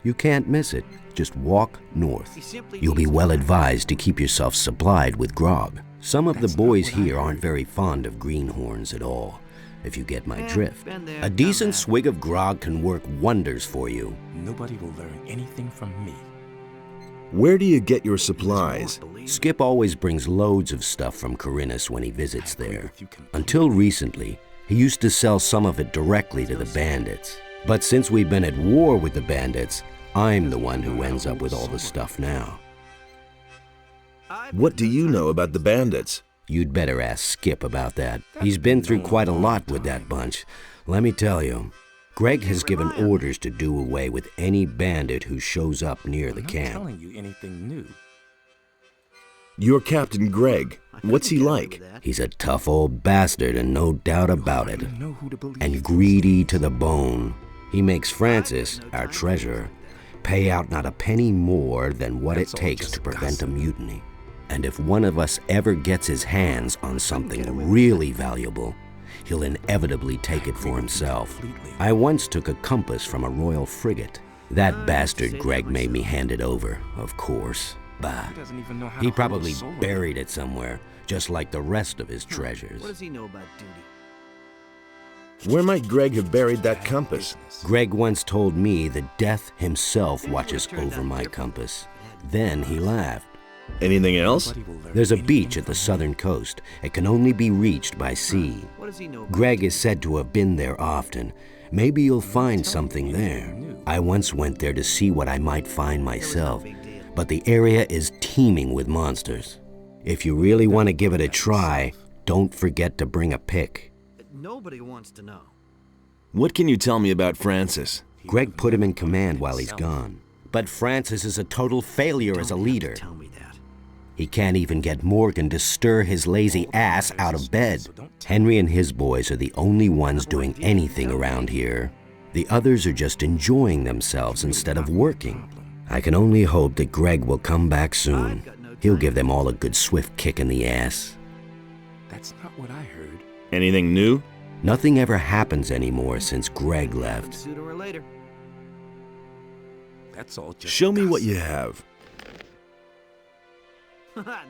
You can't miss it. Just walk north. You'll be well advised to keep yourself supplied with grog. Some of the boys here aren't very fond of greenhorns at all, if you get my drift. A decent swig of grog can work wonders for you. Nobody will learn anything from me. Where do you get your supplies? Skip always brings loads of stuff from Khorinis when he visits there. Until recently, he used to sell some of it directly to the bandits. But since we've been at war with the bandits, I'm the one who ends up with all the stuff now. What do you know about the bandits? You'd better ask Skip about that. He's been through quite a lot with that bunch. Let me tell you, Greg has given orders to do away with any bandit who shows up near the camp. I'm not telling you anything new. You're Captain Greg. What's he like? He's a tough old bastard and no doubt about it. And greedy to the bone. He makes Francis, our treasurer, pay out not a penny more than what it takes to prevent a mutiny. And if one of us ever gets his hands on something really valuable, he'll inevitably take it for himself. I once took a compass from a royal frigate. That bastard Greg made me hand it over, of course. Bah. He probably buried it somewhere, just like the rest of his treasures. What does he know about duty? Where might Greg have buried that compass? Greg once told me that death himself watches over my compass. Then he laughed. Anything else? There's a beach at the southern coast. It can only be reached by sea. Greg is said to have been there often. Maybe you'll find something there. I once went there to see what I might find myself, but the area is teeming with monsters. If you really want to give it a try, don't forget to bring a pick. Nobody wants to know. What can you tell me about Francis? Greg put him in command while he's gone. But Francis is a total failure as a leader. Tell me that. He can't even get Morgan to stir his lazy ass out of bed. Henry and his boys are the only ones doing anything around here. The others are just enjoying themselves instead of working. I can only hope that Greg will come back soon. He'll give them all a good swift kick in the ass. That's not what I heard. Anything new? Nothing ever happens anymore since Greg left. Sooner or later. That's all just Show me what you have.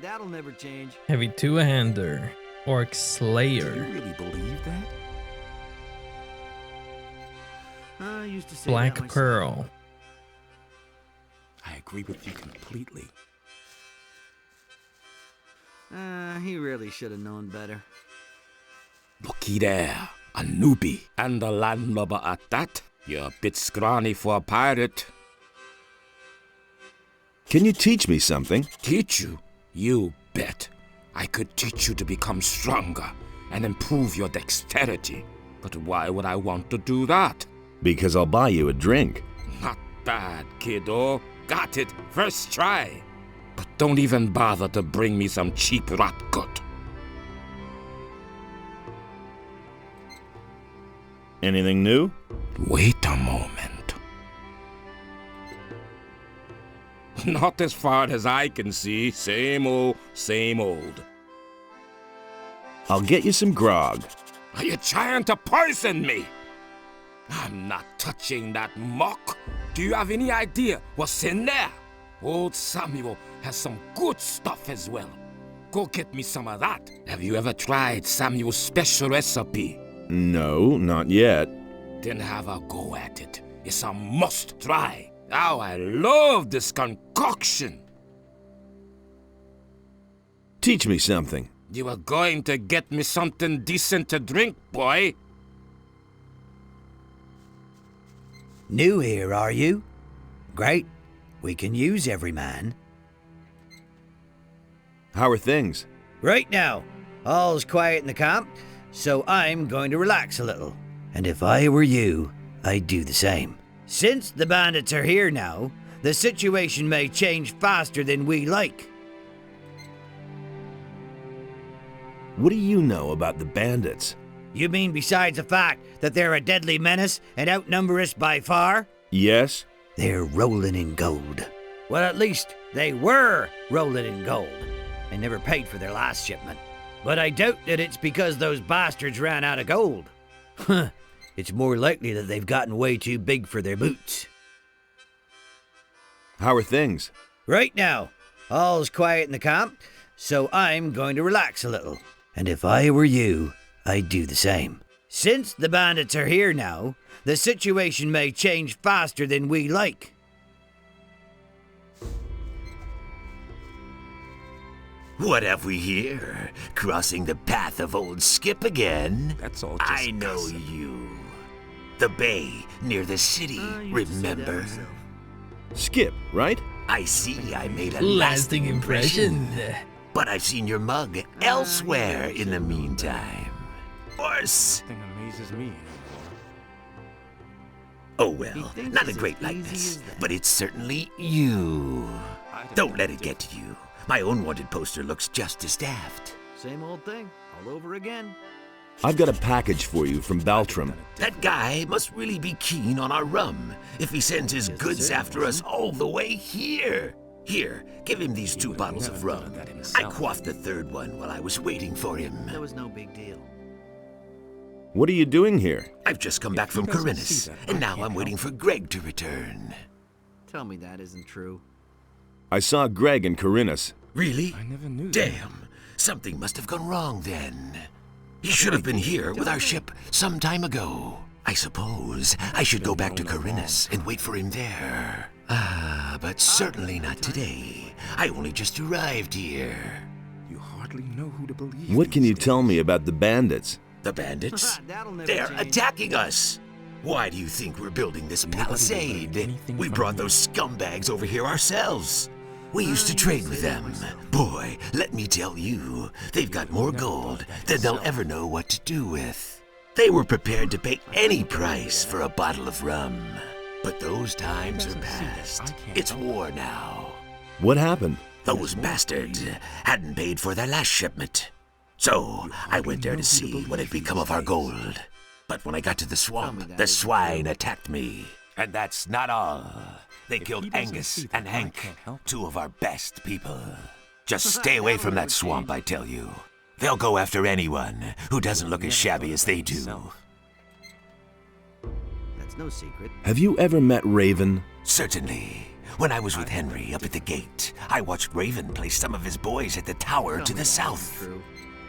That'll never change. Heavy two-hander. Orc Slayer. Do you really believe that? I used to say Black that myself. Pearl. I agree with you completely. He really should have known better. Looky there, a newbie. And a landlubber at that. You're a bit scrawny for a pirate. Can you teach me something? Teach you? You bet. I could teach you to become stronger and improve your dexterity. But why would I want to do that? Because I'll buy you a drink. bad, kiddo. Got it first try. But don't even bother to bring me some cheap rot gut. Anything new? Wait a moment. Not as far as I can see. Same old, same old. I'll get you some grog. Are you trying to poison me? I'm not touching that muck. Do you have any idea what's in there? Old Samuel has some good stuff as well. Go get me some of that. Have you ever tried Samuel's special recipe? No, not yet. Then have a go at it. It's a must try. Oh, I love this concoction. Teach me something. You were going to get me something decent to drink, boy. New here, are you? Great. We can use every man. How are things? Right now, all's quiet in the camp, so I'm going to relax a little. And if I were you, I'd do the same. Since the bandits are here now, the situation may change faster than we like. What do you know about the bandits? You mean besides the fact that they're a deadly menace and outnumber us by far? Yes. They're rolling in gold. Well, at least they were rolling in gold. They never paid for their last shipment. But I doubt that it's because those bastards ran out of gold. Huh. It's more likely that they've gotten way too big for their boots. How are things? Right now, all's quiet in the camp, so I'm going to relax a little. And if I were you, I'd do the same. Since the bandits are here now, the situation may change faster than we like. What have we here? Crossing the path of old Skip again? That's all just I know you. The bay near the city, remember? Skip, right? I see I made a lasting impression. But I've seen your mug elsewhere in the meantime. Worse. Nothing amazes me. Oh well, not a great likeness, but it's certainly you. Don't let it get to you. My own wanted poster looks just as daft. Same old thing, all over again. I've got a package for you from Baltram. That guy must really be keen on our rum if he sends his goods after us all the way here. Here, give him these 2 bottles of rum. I quaffed the 3rd one while I was waiting for him. That was no big deal. What are you doing here? I've just come back from Khorinis, and now I'm waiting for Greg to return. Tell me that isn't true. I saw Greg in Khorinis. Really? I never knew that. Damn, something must have gone wrong then. He should have been here with our ship some time ago. I suppose I should go back to Khorinis and wait for him there. But certainly not today. I only just arrived here. You hardly know who to believe. What can you tell me about the bandits? The bandits? They're attacking us! Why do you think we're building this palisade? We brought those scumbags over here ourselves. We used to trade with them. Boy, let me tell you, they've got more gold than they'll ever know what to do with. They were prepared to pay any price for a bottle of rum. But those times are past. It's war now. What happened? Those bastards hadn't paid for their last shipment. So I went there to see what had become of our gold. But when I got to the swamp, the swine attacked me. And that's not all. They killed Angus and Hank, 2 of our best people. Just stay away from that swamp, I tell you. They'll go after anyone who doesn't look as shabby as they do. That's no secret. Have you ever met Raven? Certainly. When I was with Henry up at the gate, I watched Raven place some of his boys at the tower to the south.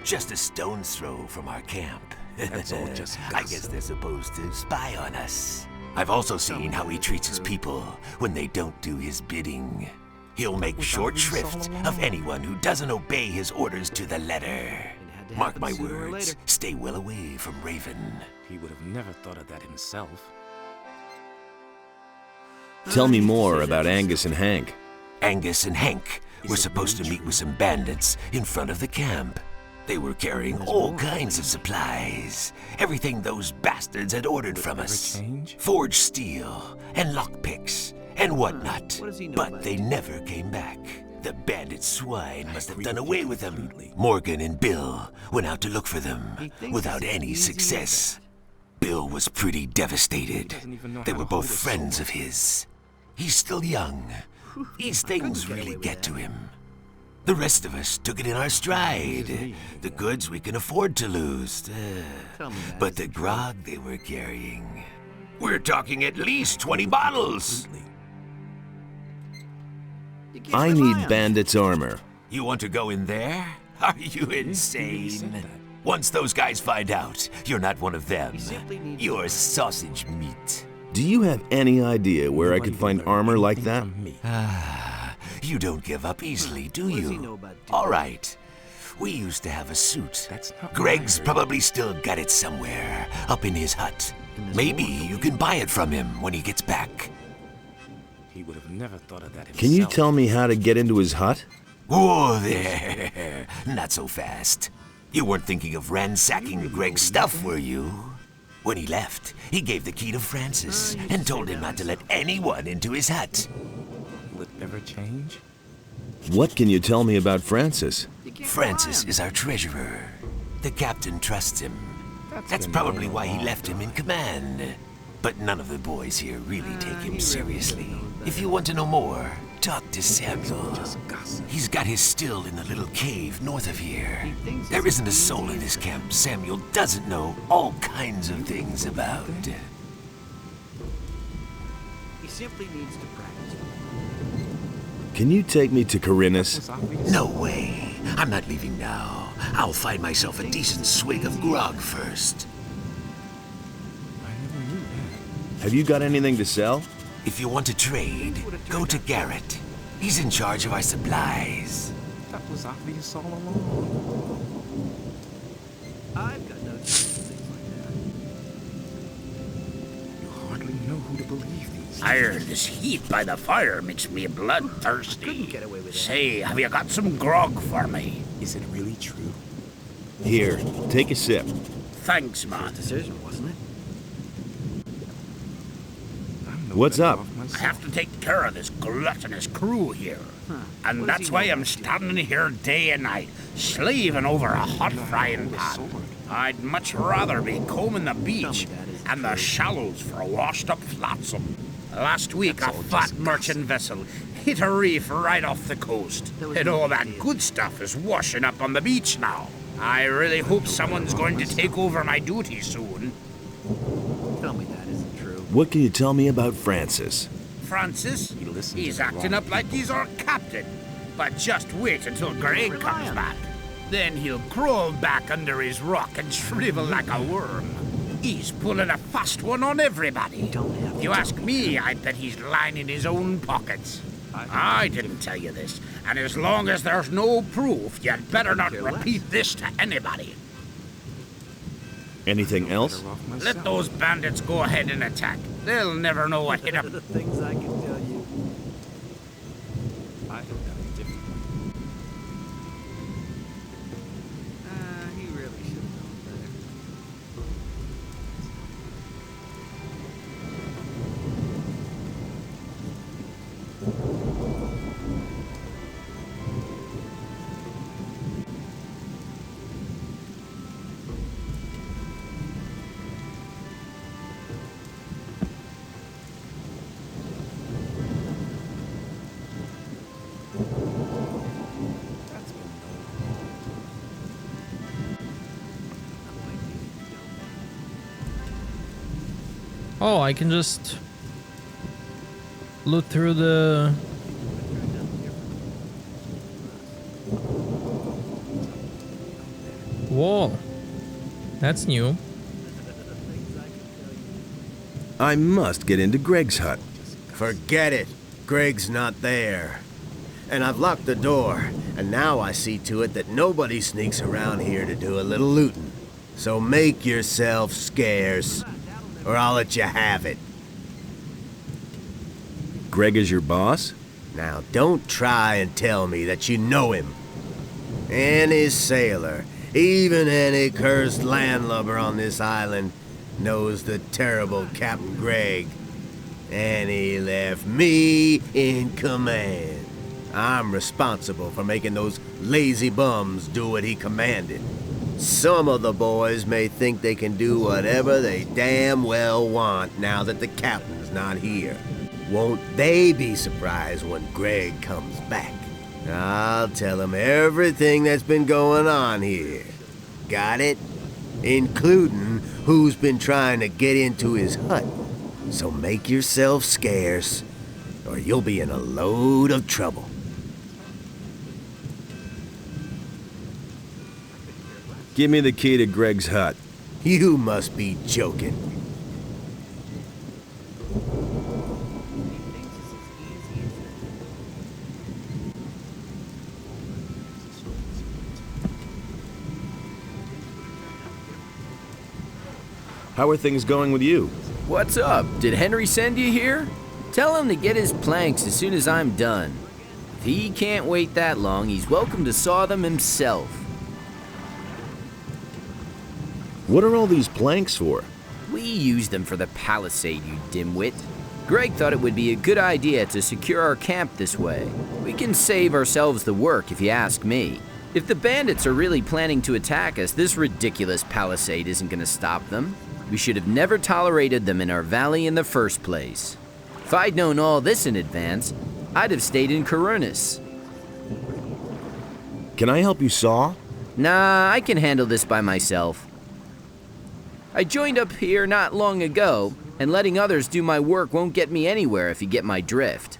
Just a stone's throw from our camp. That's all just I guess they're supposed to spy on us. I've also seen how he treats his people when they don't do his bidding. He'll make short shrift of anyone who doesn't obey his orders to the letter. Mark my words, stay well away from Raven. He would have never thought of that himself. Tell me more about Angus and Hank. Angus and Hank were supposed to meet with some bandits in front of the camp. They were carrying all kinds of supplies. Everything those bastards had ordered from us. Forged steel and lockpicks and whatnot. But they never came back. The bandit swine must have done away with them. Morgan and Bill went out to look for them without any success. Bill was pretty devastated. They were both friends of his. He's still young. These things really get to him. The rest of us took it in our stride. The goods we can afford to lose. But the grog they were carrying... We're talking at least 20 bottles! I need bandits' armor. You want to go in there? Are you insane? Once those guys find out, you're not one of them. You're sausage meat. Do you have any idea where I could find armor like that? You don't give up easily, do you? All right. We used to have a suit. Greg's probably still got it somewhere, up in his hut. Maybe you can buy it from him when he gets back. He would have never thought of that himself. Can you tell me how to get into his hut? Whoa there! Not so fast. You weren't thinking of ransacking Greg's stuff, were you? When he left, he gave the key to Francis and told him not to let anyone into his hut. Will it ever change? What can you tell me about Francis? Francis is our treasurer. The captain trusts him. That's probably why he left him in command. But none of the boys here really take him seriously. If you want to know more, talk to Samuel. He's got his still in the little cave north of here. There isn't a soul in this camp Samuel doesn't know all kinds of things about. He simply needs to practice. Can you take me to Khorinis? No way. I'm not leaving now. I'll find myself a decent swig of grog first. Have you got anything to sell? If you want to trade, go to Garrett. He's in charge of our supplies. That was obvious all along. I've got no time for things like that. You hardly know who to believe these Iron, this heat by the fire makes me bloodthirsty. Say, have you got some grog for me? Is it really true? Here, take a sip. Thanks, man. Decision, wasn't it? What's up? I have to take care of this gluttonous crew here. And that's why I'm standing here day and night, slaving over a hot frying pan. I'd much rather be combing the beach and the shallows for a washed-up flotsam. Last week, a fat merchant vessel hit a reef right off the coast, and all that good stuff is washing up on the beach now. I really hope someone's going to take over my duty soon. Tell me that isn't true. What can you tell me about Francis? Francis? He's acting up like he's our captain. But just wait until Greg comes back. Then he'll crawl back under his rock and shrivel like a worm. He's pulling a fast one on everybody. If you ask me, I bet he's lining his own pockets. I didn't tell you this, and as long as there's no proof, you'd better not repeat this to anybody. Anything else? Let those bandits go ahead and attack. They'll never know what hit them. The things I can tell you. I have done it differently. He really should have known better. Oh, I can just look through the wall. That's new. I must get into Greg's hut. Forget it. Greg's not there. And I've locked the door, and now I see to it that nobody sneaks around here to do a little looting. So make yourself scarce, or I'll let you have it. Greg is your boss? Now, don't try and tell me that you know him. Any sailor, even any cursed landlubber on this island, knows the terrible Captain Greg. And he left me in command. I'm responsible for making those lazy bums do what he commanded. Some of the boys may think they can do whatever they damn well want now that the captain's not here. Won't they be surprised when Greg comes back? I'll tell him everything that's been going on here. Got it? Including who's been trying to get into his hut. So make yourself scarce, or you'll be in a load of trouble. Give me the key to Greg's hut. You must be joking. How are things going with you? What's up? Did Henry send you here? Tell him to get his planks as soon as I'm done. If he can't wait that long, he's welcome to saw them himself. What are all these planks for? We use them for the palisade, you dimwit. Greg thought it would be a good idea to secure our camp this way. We can save ourselves the work, if you ask me. If the bandits are really planning to attack us, this ridiculous palisade isn't going to stop them. We should have never tolerated them in our valley in the first place. If I'd known all this in advance, I'd have stayed in Khorinis. Can I help you saw? Nah, I can handle this by myself. I joined up here not long ago, and letting others do my work won't get me anywhere if you get my drift.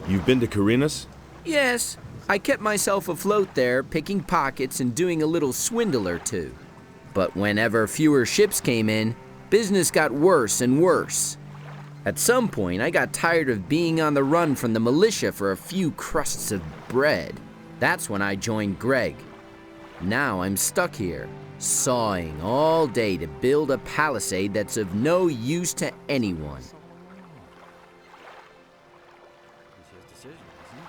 You've been to Khorinis? Yes, I kept myself afloat there, picking pockets and doing a little swindle or two. But whenever fewer ships came in, business got worse and worse. At some point, I got tired of being on the run from the militia for a few crusts of bread. That's when I joined Greg. Now I'm stuck here, sawing all day to build a palisade that's of no use to anyone.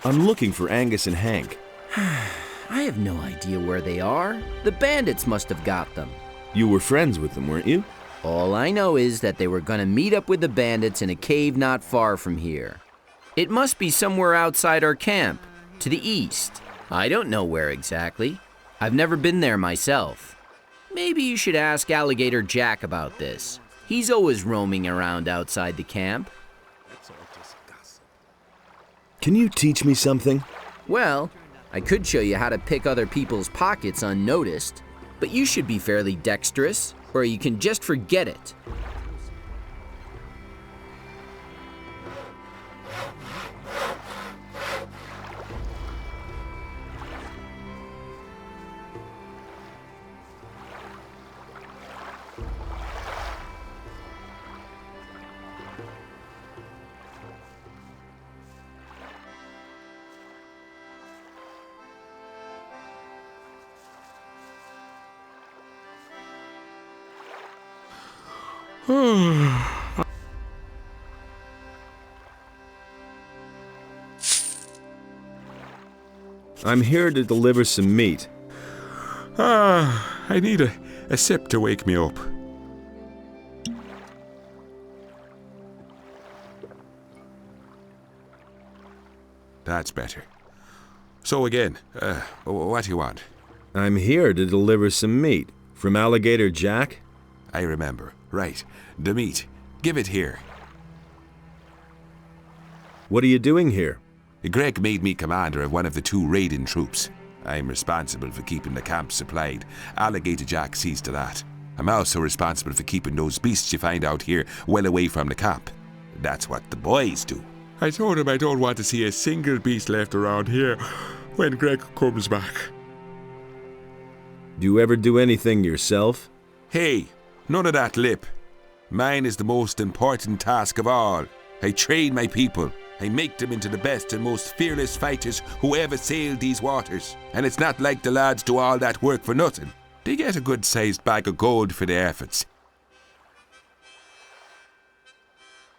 I'm looking for Angus and Hank. I have no idea where they are. The bandits must have got them. You were friends with them, weren't you? All I know is that they were gonna meet up with the bandits in a cave not far from here. It must be somewhere outside our camp, to the east. I don't know where exactly. I've never been there myself. Maybe you should ask Alligator Jack about this. He's always roaming around outside the camp. Can you teach me something? Well, I could show you how to pick other people's pockets unnoticed, but you should be fairly dexterous, or you can just forget it. I'm here to deliver some meat. I need a sip to wake me up. That's better. So again, what do you want? I'm here to deliver some meat. From Alligator Jack? I remember. Right. The meat. Give it here. What are you doing here? Greg made me commander of one of the 2 raiding troops. I'm responsible for keeping the camp supplied. Alligator Jack sees to that. I'm also responsible for keeping those beasts you find out here well away from the camp. That's what the boys do. I told him I don't want to see a single beast left around here when Greg comes back. Do you ever do anything yourself? Hey, none of that lip. Mine is the most important task of all. I train my people. I make them into the best and most fearless fighters who ever sailed these waters. And it's not like the lads do all that work for nothing. They get a good-sized bag of gold for their efforts.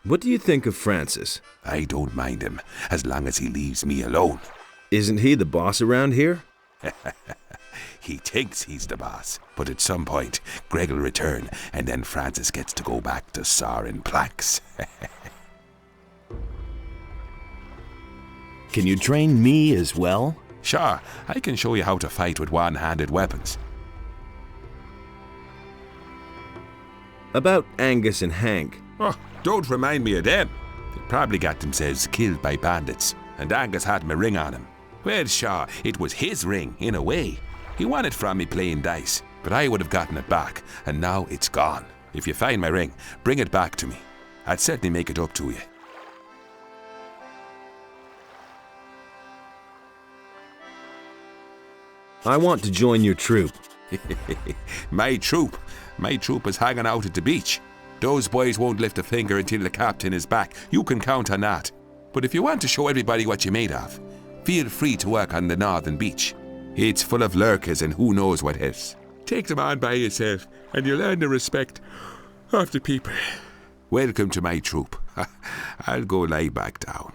What do you think of Francis? I don't mind him, as long as he leaves me alone. Isn't he the boss around here? He thinks he's the boss, but at some point, Greg will return, and then Francis gets to go back to sawing planks. Can you train me as well? Sure, I can show you how to fight with one-handed weapons. About Angus and Hank. Oh, don't remind me of them. They probably got themselves killed by bandits, and Angus had my ring on him. Well, sure, it was his ring, in a way. He won it from me playing dice, but I would have gotten it back, and now it's gone. If you find my ring, bring it back to me. I'd certainly make it up to you. I want to join your troop. My troop? My troop is hanging out at the beach. Those boys won't lift a finger until the captain is back. You can count on that. But if you want to show everybody what you're made of, feel free to work on the northern beach. It's full of lurkers and who knows what else. Take them on by yourself, and you'll earn the respect of the people. Welcome to my troop. I'll go lie back down.